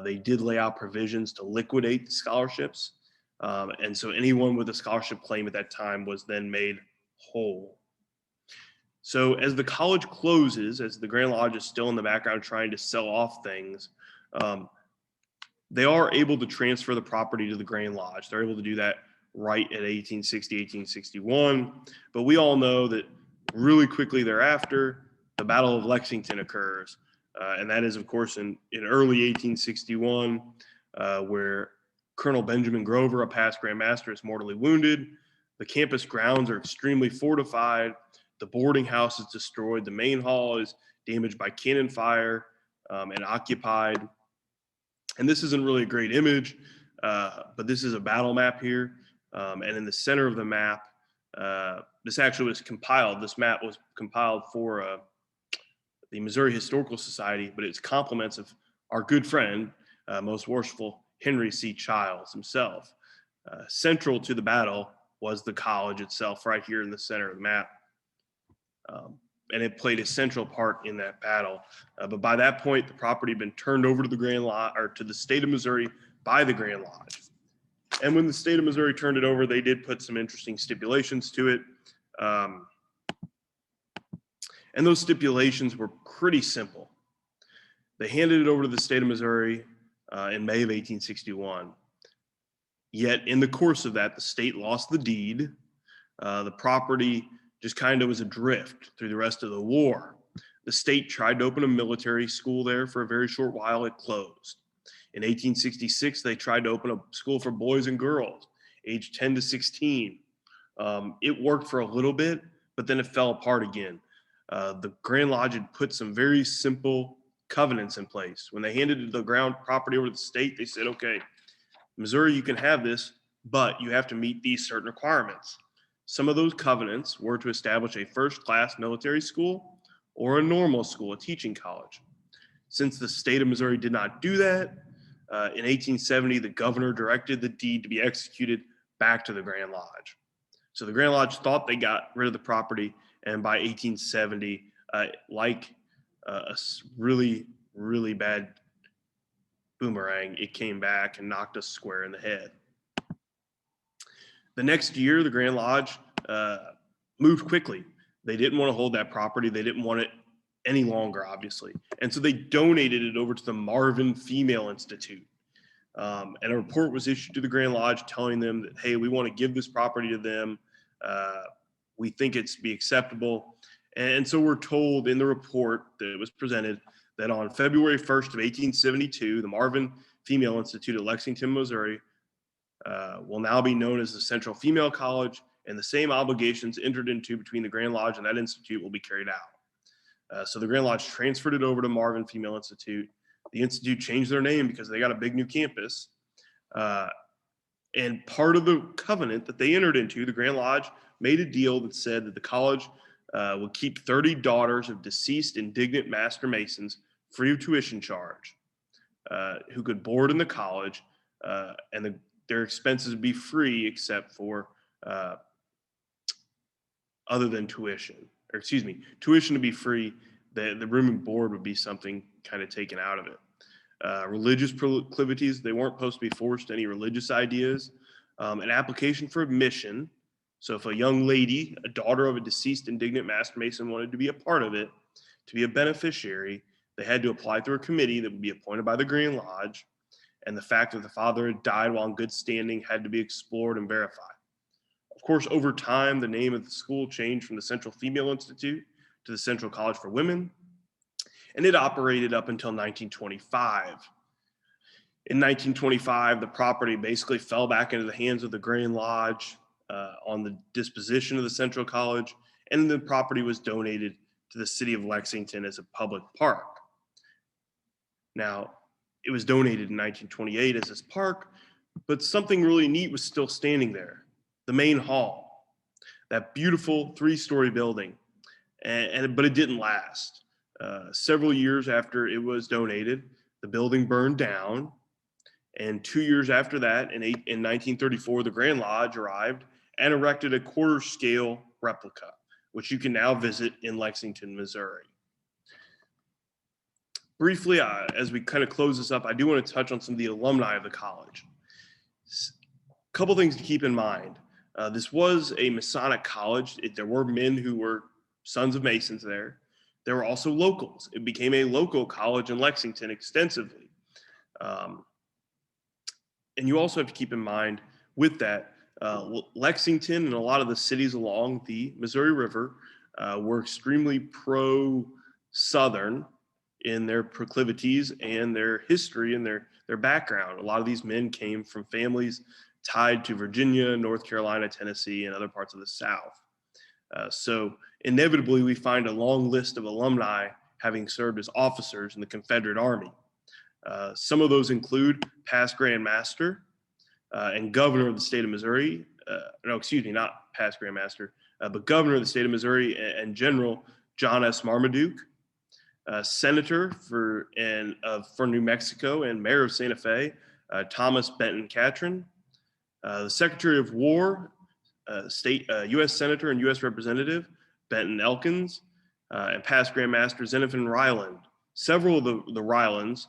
S2: they did lay out provisions to liquidate the scholarships. And so anyone with a scholarship claim at that time was then made whole. So as the college closes, as the Grand Lodge is still in the background trying to sell off things, they are able to transfer the property to the Grand Lodge. They're able to do that right at 1860, 1861. But we all know that really quickly thereafter, the Battle of Lexington occurs. And that is, of course, in early 1861, where Colonel Benjamin Grover, a past Grand Master, is mortally wounded. The campus grounds are extremely fortified. The boarding house is destroyed. The main hall is damaged by cannon fire and occupied. And this isn't really a great image, but this is a battle map here. And in the center of the map, this actually was compiled. This map was compiled for the Missouri Historical Society, but it's compliments of our good friend, most worshipful Henry C. Childs himself. Central to the battle was the college itself, right here in the center of the map. And it played a central part in that battle. But by that point, the property had been turned over to the Grand Lodge, or to the state of Missouri by the Grand Lodge. And when the state of Missouri turned it over, they did put some interesting stipulations to it. And those stipulations were pretty simple. They handed it over to the state of Missouri in May of 1861. Yet in the course of that, the state lost the deed. The property just kind of was adrift through the rest of the war. The state tried to open a military school there for a very short while. It closed. In 1866, they tried to open a school for boys and girls, aged 10 to 16. It worked for a little bit, but then it fell apart again. The Grand Lodge had put some very simple covenants in place. When they handed the ground property over to the state, they said, okay, Missouri, you can have this, but you have to meet these certain requirements. Some of those covenants were to establish a first-class military school or a normal school, a teaching college. Since the state of Missouri did not do that, in 1870, the governor directed the deed to be executed back to the Grand Lodge. So the Grand Lodge thought they got rid of the property, and by 1870, like a really, really bad boomerang, it came back and knocked us square in the head. The next year, the Grand Lodge moved quickly. They didn't want to hold that property. They didn't want it any longer, obviously. And so they donated it over to the Marvin Female Institute. And a report was issued to the Grand Lodge telling them that, hey, we want to give this property to them. We think it's be acceptable. And so we're told in the report that was presented that on February 1st of 1872, the Marvin Female Institute at Lexington, Missouri, will now be known as the Central Female College, and the same obligations entered into between the Grand Lodge and that institute will be carried out. So the Grand Lodge transferred it over to Marvin Female Institute. The institute changed their name because they got a big new campus. And part of the covenant that they entered into, the Grand Lodge made a deal that said that the college would keep 30 daughters of deceased indignant Master Masons free of tuition charge, who could board in the college. And their expenses would be free except for other than tuition, or excuse me, tuition to be free. The room and board would be something kind of taken out of it. Religious proclivities, they weren't supposed to be forced to any religious ideas. An application for admission. So if a young lady, a daughter of a deceased indignant Master Mason, wanted to be a part of it, to be a beneficiary, they had to apply through a committee that would be appointed by the Grand Lodge. And the fact that the father had died while in good standing had to be explored and verified. Of course, over time, the name of the school changed from the Central Female Institute to the Central College for Women, and it operated up until 1925. In 1925, the property basically fell back into the hands of the Grand Lodge on the disposition of the Central College, and the property was donated to the city of Lexington as a public park. Now, it was donated in 1928 as this park, but something really neat was still standing there. The main hall, that beautiful 3-story building, but it didn't last. Several years after it was donated, the building burned down, and 2 years after that, in 1934, the Grand Lodge arrived and erected a quarter-scale replica, which you can now visit in Lexington, Missouri. Briefly, as we kind of close this up, I do want to touch on some of the alumni of the college. A couple things to keep in mind. This was a Masonic college. There were men who were sons of Masons there. There were also locals. It became a local college in Lexington extensively. And you also have to keep in mind with that, Lexington and a lot of the cities along the Missouri River were extremely pro-Southern in their proclivities and their history and their background. A lot of these men came from families tied to Virginia, North Carolina, Tennessee, and other parts of the South. So inevitably, we find a long list of alumni having served as officers in the Confederate Army. Some of those include past Grand Master and Governor of the state of Missouri. No, excuse me, not past Grand Master, but Governor of the state of Missouri and General John S. Marmaduke. Senator for New Mexico and Mayor of Santa Fe, Thomas Benton Catron. The Secretary of War, U.S. Senator and U.S. Representative Benton Elkins, and past Grand Master Xenophon Ryland. Several of the Rylands,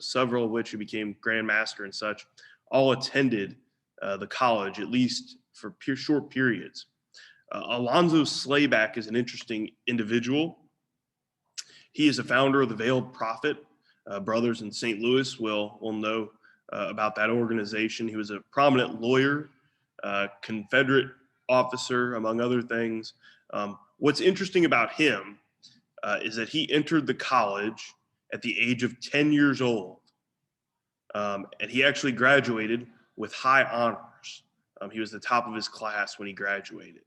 S2: several of which who became Grand Master and such, all attended the college, at least for short periods. Alonso Slayback is an interesting individual. He is a founder of the Veiled Prophet Brothers in St. Louis. Will know about that organization. He was a prominent lawyer, Confederate officer, among other things. What's interesting about him is that he entered the college at the age of 10 years old, and he actually graduated with high honors. He was the top of his class when he graduated.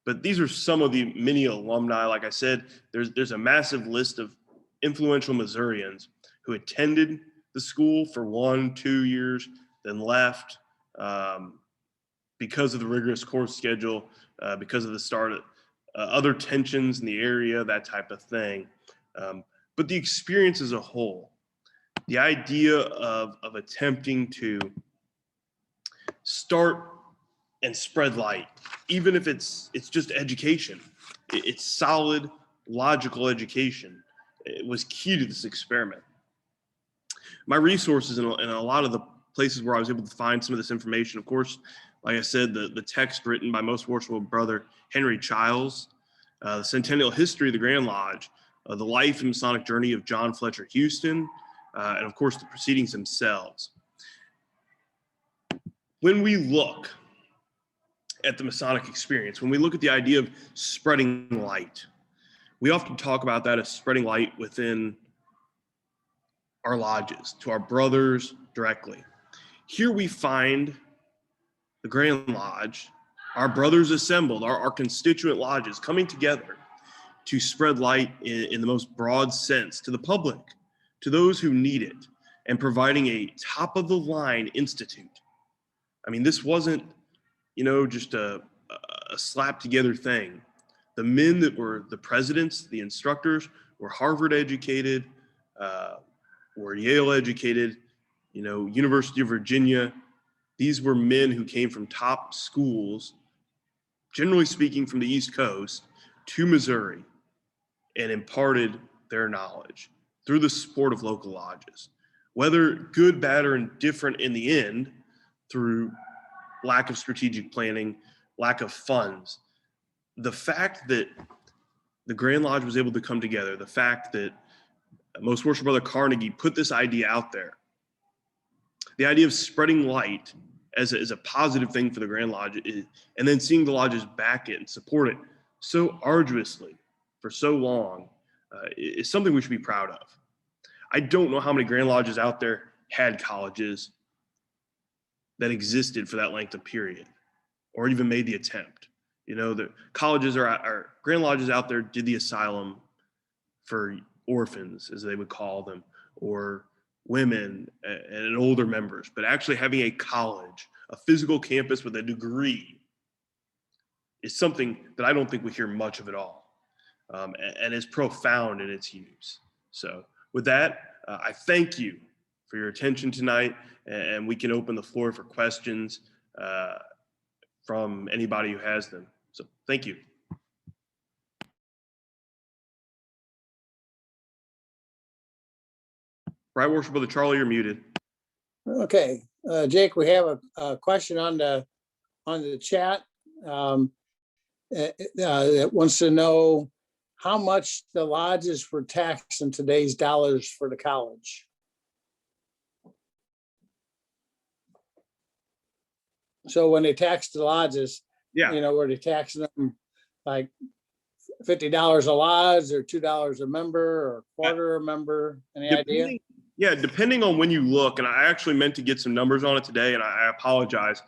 S2: But these are some of the many alumni. Like I said, there's a massive list of influential Missourians who attended the school for 1-2 years, then left because of the rigorous course schedule, because of the start of other tensions in the area, that type of thing. But the experience as a whole, the idea of attempting to start and spread light, even if it's just education, it's solid, logical education. It was key to this experiment. My resources in a lot of the places where I was able to find some of this information, of course, like I said, the text written by Most Worshipful Brother Henry Childs, the Centennial History of the Grand Lodge, the life and Masonic journey of John Fletcher Houston, and of course the proceedings themselves. When we look at the Masonic experience, when we look at the idea of spreading light, we often talk about that as spreading light within our lodges, to our brothers directly. Here we find the Grand Lodge, our brothers assembled, our constituent lodges coming together to spread light in the most broad sense to the public, to those who need it, and providing a top-of-the-line institute. I mean, this wasn't, just a slap-together thing. The men that were the presidents, the instructors, were Harvard educated, were Yale educated, University of Virginia. These were men who came from top schools, generally speaking from the East Coast, to Missouri and imparted their knowledge through the support of local lodges. Whether good, bad, or indifferent in the end, through lack of strategic planning, lack of funds, the fact that the Grand Lodge was able to come together, the fact that Most Worshipful Brother Carnegie put this idea out there, the idea of spreading light as a positive thing for the Grand Lodge, and then seeing the lodges back it and support it so arduously for so long, is something we should be proud of. I don't know how many Grand Lodges out there had colleges that existed for that length of period, or even made the attempt. The colleges or Grand Lodges out there did the asylum for orphans, as they would call them, or women and older members, but actually having a college, a physical campus with a degree, is something that I don't think we hear much of at all, and is profound in its use. So with that, I thank you for your attention tonight, and we can open the floor for questions from anybody who has them. So thank you. Right Worshipful Brother Charlie, you're muted.
S3: Okay, Jake, we have a question on the chat. It wants to know how much the lodges were taxed in today's dollars for the college. So when they taxed the lodges, were they taxing them like $50 a lodge or $2 a member or quarter a member? Any idea?
S2: Yeah, depending on when you look, and I actually meant to get some numbers on it today, and I apologize.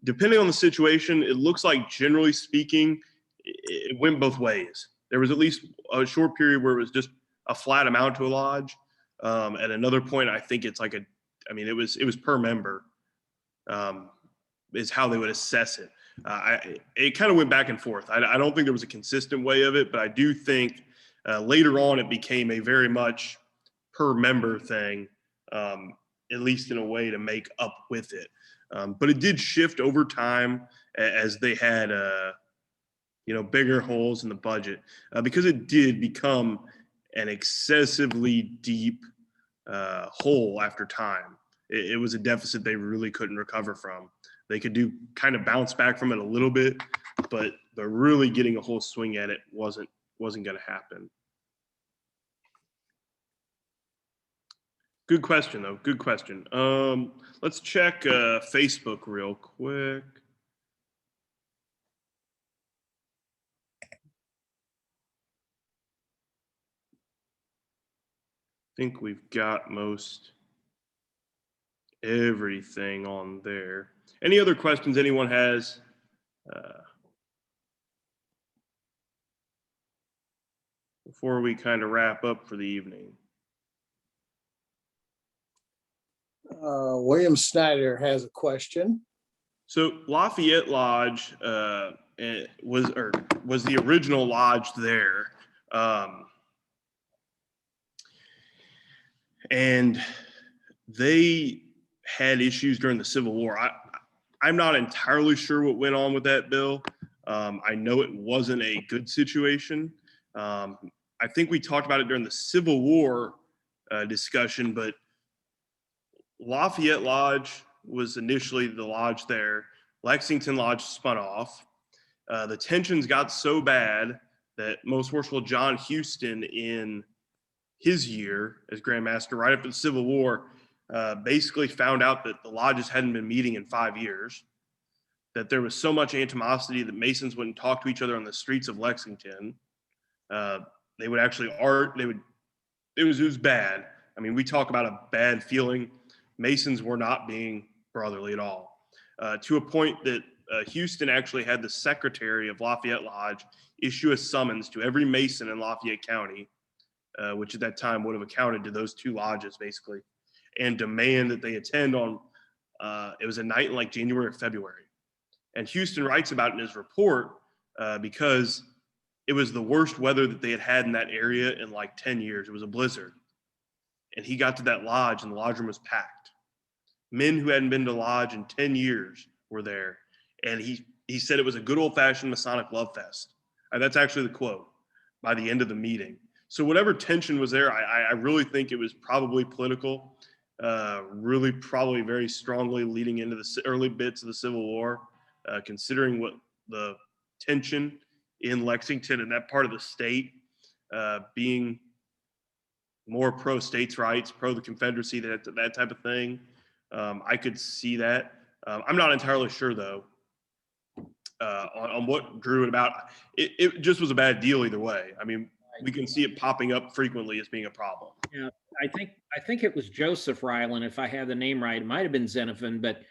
S2: Depending on the situation, it looks like, generally speaking, it went both ways. There was at least a short period where it was just a flat amount to a lodge. At another point, I think it's like it was per member, is how they would assess it. It kind of went back and forth. I don't think there was a consistent way of it, but I do think later on it became a very much per member thing, at least in a way to make up with it. But it did shift over time as they had, bigger holes in the budget, because it did become an excessively deep hole after time. It was a deficit they really couldn't recover from. They could kind of bounce back from it a little bit, but really getting a whole swing at it wasn't going to happen. Good question, though. Good question. Let's check Facebook real quick. I think we've got most everything on there. Any other questions anyone has? Before we kind of wrap up for the evening.
S3: William Snyder has a question.
S2: So Lafayette Lodge was the original lodge there, and they had issues during the Civil War. I'm not entirely sure what went on with that, Bill. I know it wasn't a good situation. I think we talked about it during the Civil War discussion, but Lafayette Lodge was initially the lodge there. Lexington Lodge spun off. The tensions got so bad that Most Worshipful John Houston, in his year as Grand Master, right after the Civil War, basically found out that the lodges hadn't been meeting in 5 years, that there was so much animosity that Masons wouldn't talk to each other on the streets of Lexington. They would actually it was bad. I mean, we talk about a bad feeling. Masons were not being brotherly at all, to a point that Houston actually had the secretary of Lafayette Lodge issue a summons to every Mason in Lafayette County, which at that time would have accounted to those two lodges basically, and demand that they attend on, it was a night in like January or February. And Houston writes about it in his report because it was the worst weather that they had had in that area in like 10 years. It was a blizzard. And he got to that lodge and the lodge room was packed. Men who hadn't been to lodge in 10 years were there. And he said it was a good old-fashioned Masonic love fest. That's actually the quote by the end of the meeting. So whatever tension was there, I really think it was probably political, really probably very strongly leading into the early bits of the Civil War, considering what the tension in Lexington and that part of the state being more pro states' rights, pro the Confederacy, that type of thing. I could see that. I'm not entirely sure though on what drew it about. It just was a bad deal either way. I mean, we can see it popping up frequently as being a problem.
S4: Yeah, I think it was Joseph Ryland, if I have the name right. It might have been Xenophon, but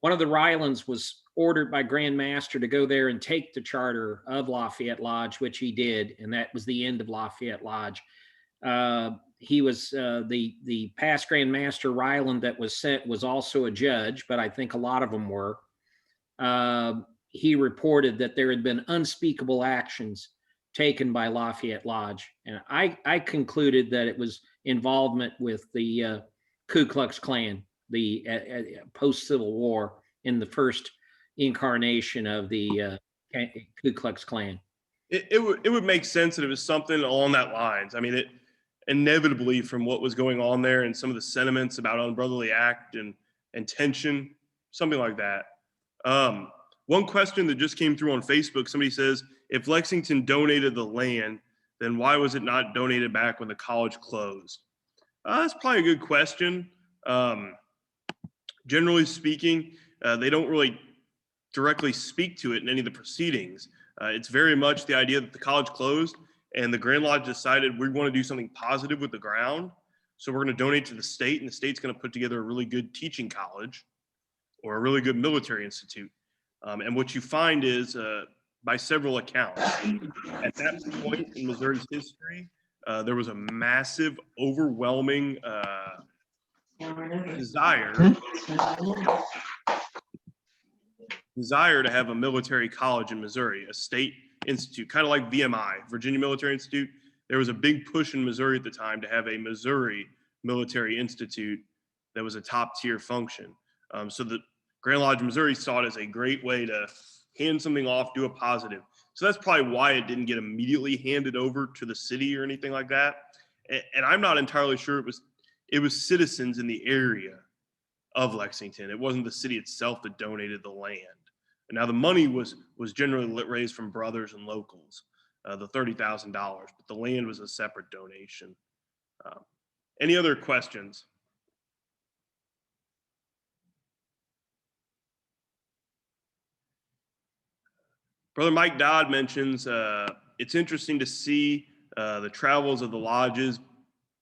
S4: one of the Rylands was ordered by Grand Master to go there and take the charter of Lafayette Lodge, which he did, and that was the end of Lafayette Lodge. He was the past Grand Master Ryland that was sent was also a judge, but I think a lot of them were. He reported that there had been unspeakable actions taken by Lafayette Lodge, and I concluded that it was involvement with the Ku Klux Klan, the post-Civil War, in the first incarnation of the Ku Klux Klan.
S2: It would make sense that it was something along that lines. I mean, it inevitably, from what was going on there and some of the sentiments about unbrotherly act and tension, something like that. One question that just came through on Facebook, somebody says, if Lexington donated the land, then why was it not donated back when the college closed? That's probably a good question. Generally speaking, they don't really directly speak to it in any of the proceedings. It's very much the idea that the college closed and the Grand Lodge decided we want to do something positive with the ground. So we're going to donate to the state, and the state's going to put together a really good teaching college or a really good military institute. And what you find is, by several accounts, at that point in Missouri's history, there was a massive, overwhelming desire to have a military college in Missouri, a state institute, kind of like VMI, Virginia Military Institute. There was a big push in Missouri at the time to have a Missouri Military Institute that was a top tier function. So the Grand Lodge, Missouri saw it as a great way to hand something off, do a positive. So that's probably why it didn't get immediately handed over to the city or anything like that. And I'm not entirely sure it was citizens in the area of Lexington. It wasn't the city itself that donated the land. And now the money was generally raised from brothers and locals, the $30,000, but the land was a separate donation. Any other questions? Brother Mike Dodd mentions it's interesting to see the travels of the lodges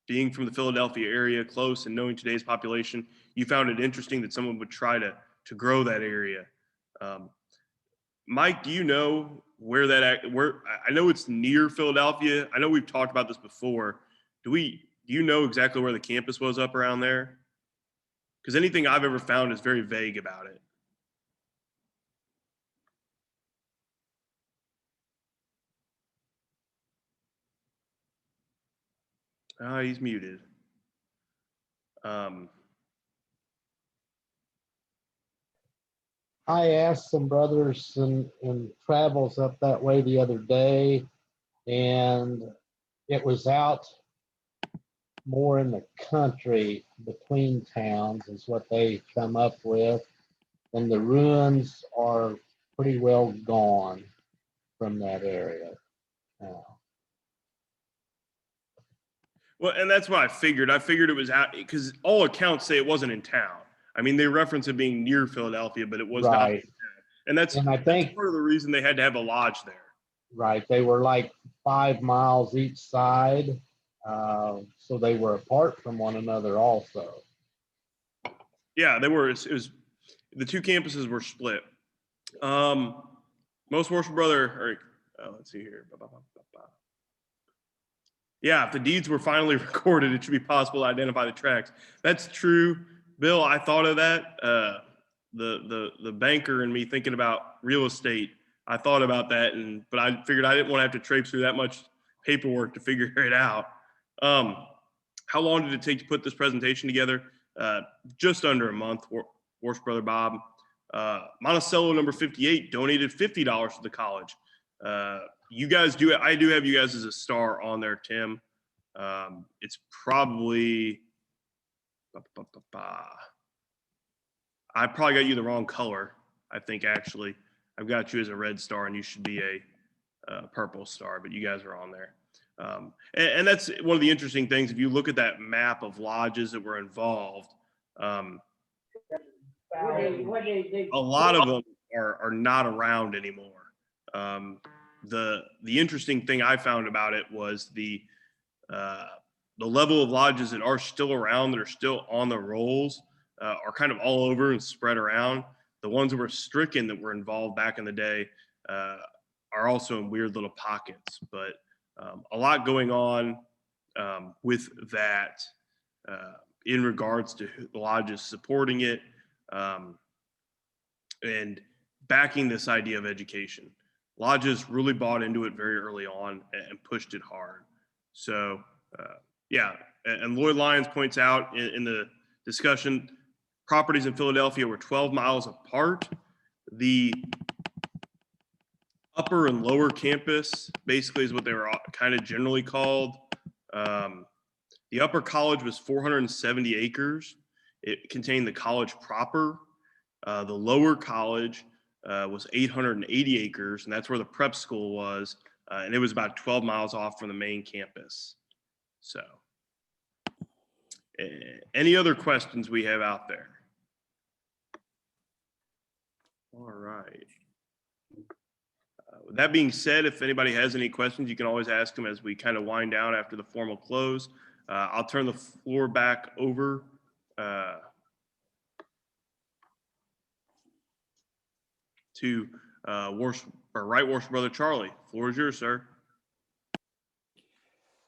S2: being from the Philadelphia area, close, and knowing today's population. You found it interesting that someone would try to grow that area. Mike, do you know where I know it's near Philadelphia. I know we've talked about this before. Do you know exactly where the campus was up around there? Because anything I've ever found is very vague about it. He's muted.
S5: I asked some brothers in travels up that way the other day, and it was out more in the country between towns is what they come up with. And the ruins are pretty well gone from that area now.
S2: Well, and that's what I figured. I figured it was out because all accounts say it wasn't in town. I mean, they reference it being near Philadelphia, but it was not in town. And I think that's part of the reason they had to have a lodge there.
S5: Right. They were like 5 miles each side. So they were apart from one another also.
S2: Yeah, they were. It was the two campuses were split. Most Worshipful Brother, let's see here. Yeah, if the deeds were finally recorded, it should be possible to identify the tracks. That's true, Bill. I thought of that. The banker and me thinking about real estate, I thought about that, but I figured I didn't want to have to traipse through that much paperwork to figure it out. How long did it take to put this presentation together? just under a month. Worship Brother Bob. Monticello number 58 donated $50 to the college. You guys do it. I do have you guys as a star on there, Tim. It's probably, I probably got you the wrong color. I think actually I've got you as a red star and you should be a purple star, but you guys are on there. And that's one of the interesting things. If you look at that map of lodges that were involved, a lot of them are not around anymore. The interesting thing I found about it was the level of lodges that are still around, that are still on the rolls, are kind of all over and spread around. The ones that were stricken, that were involved back in the day, are also in weird little pockets. But a lot going on with that in regards to lodges supporting it and backing this idea of education. Lodges really bought into it very early on and pushed it hard. So, yeah, and Lloyd Lyons points out in the discussion, properties in Philadelphia were 12 miles apart. The upper and lower campus basically is what they were kind of generally called. The upper college was 470 acres. It contained the college proper. The lower college was 880 acres, and that's where the prep school was. And it was about 12 miles off from the main campus. So, any other questions we have out there? All right. With that being said, if anybody has any questions, you can always ask them as we kind of wind down after the formal close. I'll turn the floor back over to Right Worship Brother Charlie. Floor is yours, sir.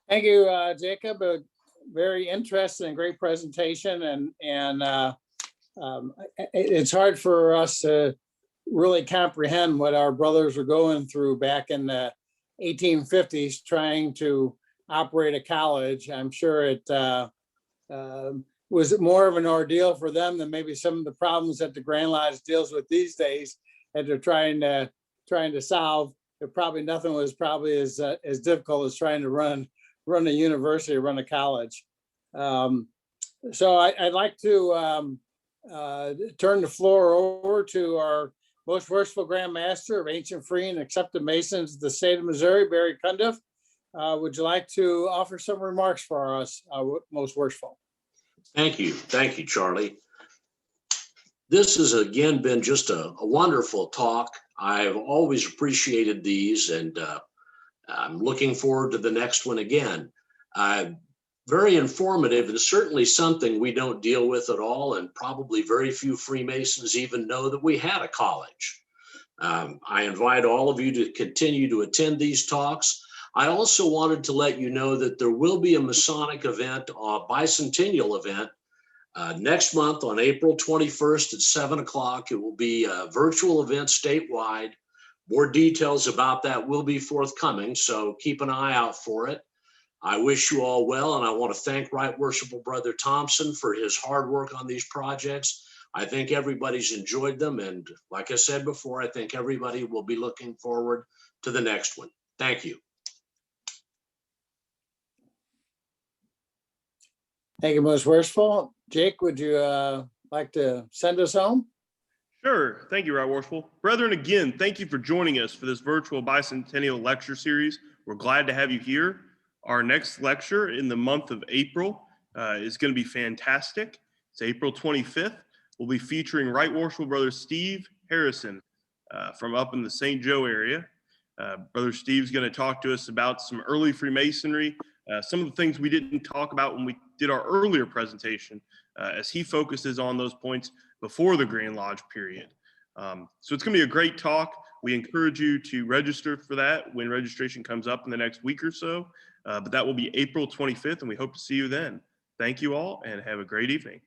S3: Thank you, Jacob. A very interesting and great presentation. And it's hard for us to really comprehend what our brothers were going through back in the 1850s, trying to operate a college. I'm sure it was more of an ordeal for them than maybe some of the problems that the Grand Lodge deals with these days that they're trying to solve. Probably nothing was probably as difficult as trying to run a university, run a college. So I'd like to turn the floor over to our most worshipful Grand Master of Ancient, Free, and Accepted Masons of the state of Missouri, Barry Cundiff. Would you like to offer some remarks for us, most worshipful?
S6: Thank you, Charlie. This has again been just a wonderful talk. I've always appreciated these, and I'm looking forward to the next one again. Very informative, and certainly something we don't deal with at all, and probably very few Freemasons even know that we had a college. I invite all of you to continue to attend these talks. I also wanted to let you know that there will be a Masonic event, a Bicentennial event, next month on April 21st at 7 o'clock. It will be a virtual event statewide. More details about that will be forthcoming, so keep an eye out for it. I wish you all well, and I want to thank Right Worshipful Brother Thompson for his hard work on these projects. I think everybody's enjoyed them, and like I said before, I think everybody will be looking forward to the next one. Thank you.
S3: Thank you, most worshipful. Jake, would you like to send us home?
S2: Sure. Thank you, Right Worshipful. Brethren, again, thank you for joining us for this virtual Bicentennial lecture series. We're glad to have you here. Our next lecture in the month of April is going to be fantastic. It's April 25th. We'll be featuring Right Worshipful Brother Steve Harrison from up in the St. Joe area. Brother Steve's going to talk to us about some early Freemasonry, some of the things we didn't talk about when we did our earlier presentation, as he focuses on those points before the Grand Lodge period. So it's going to be a great talk. We encourage you to register for that when registration comes up in the next week or so. But that will be April 25th, and we hope to see you then. Thank you all, and have a great evening.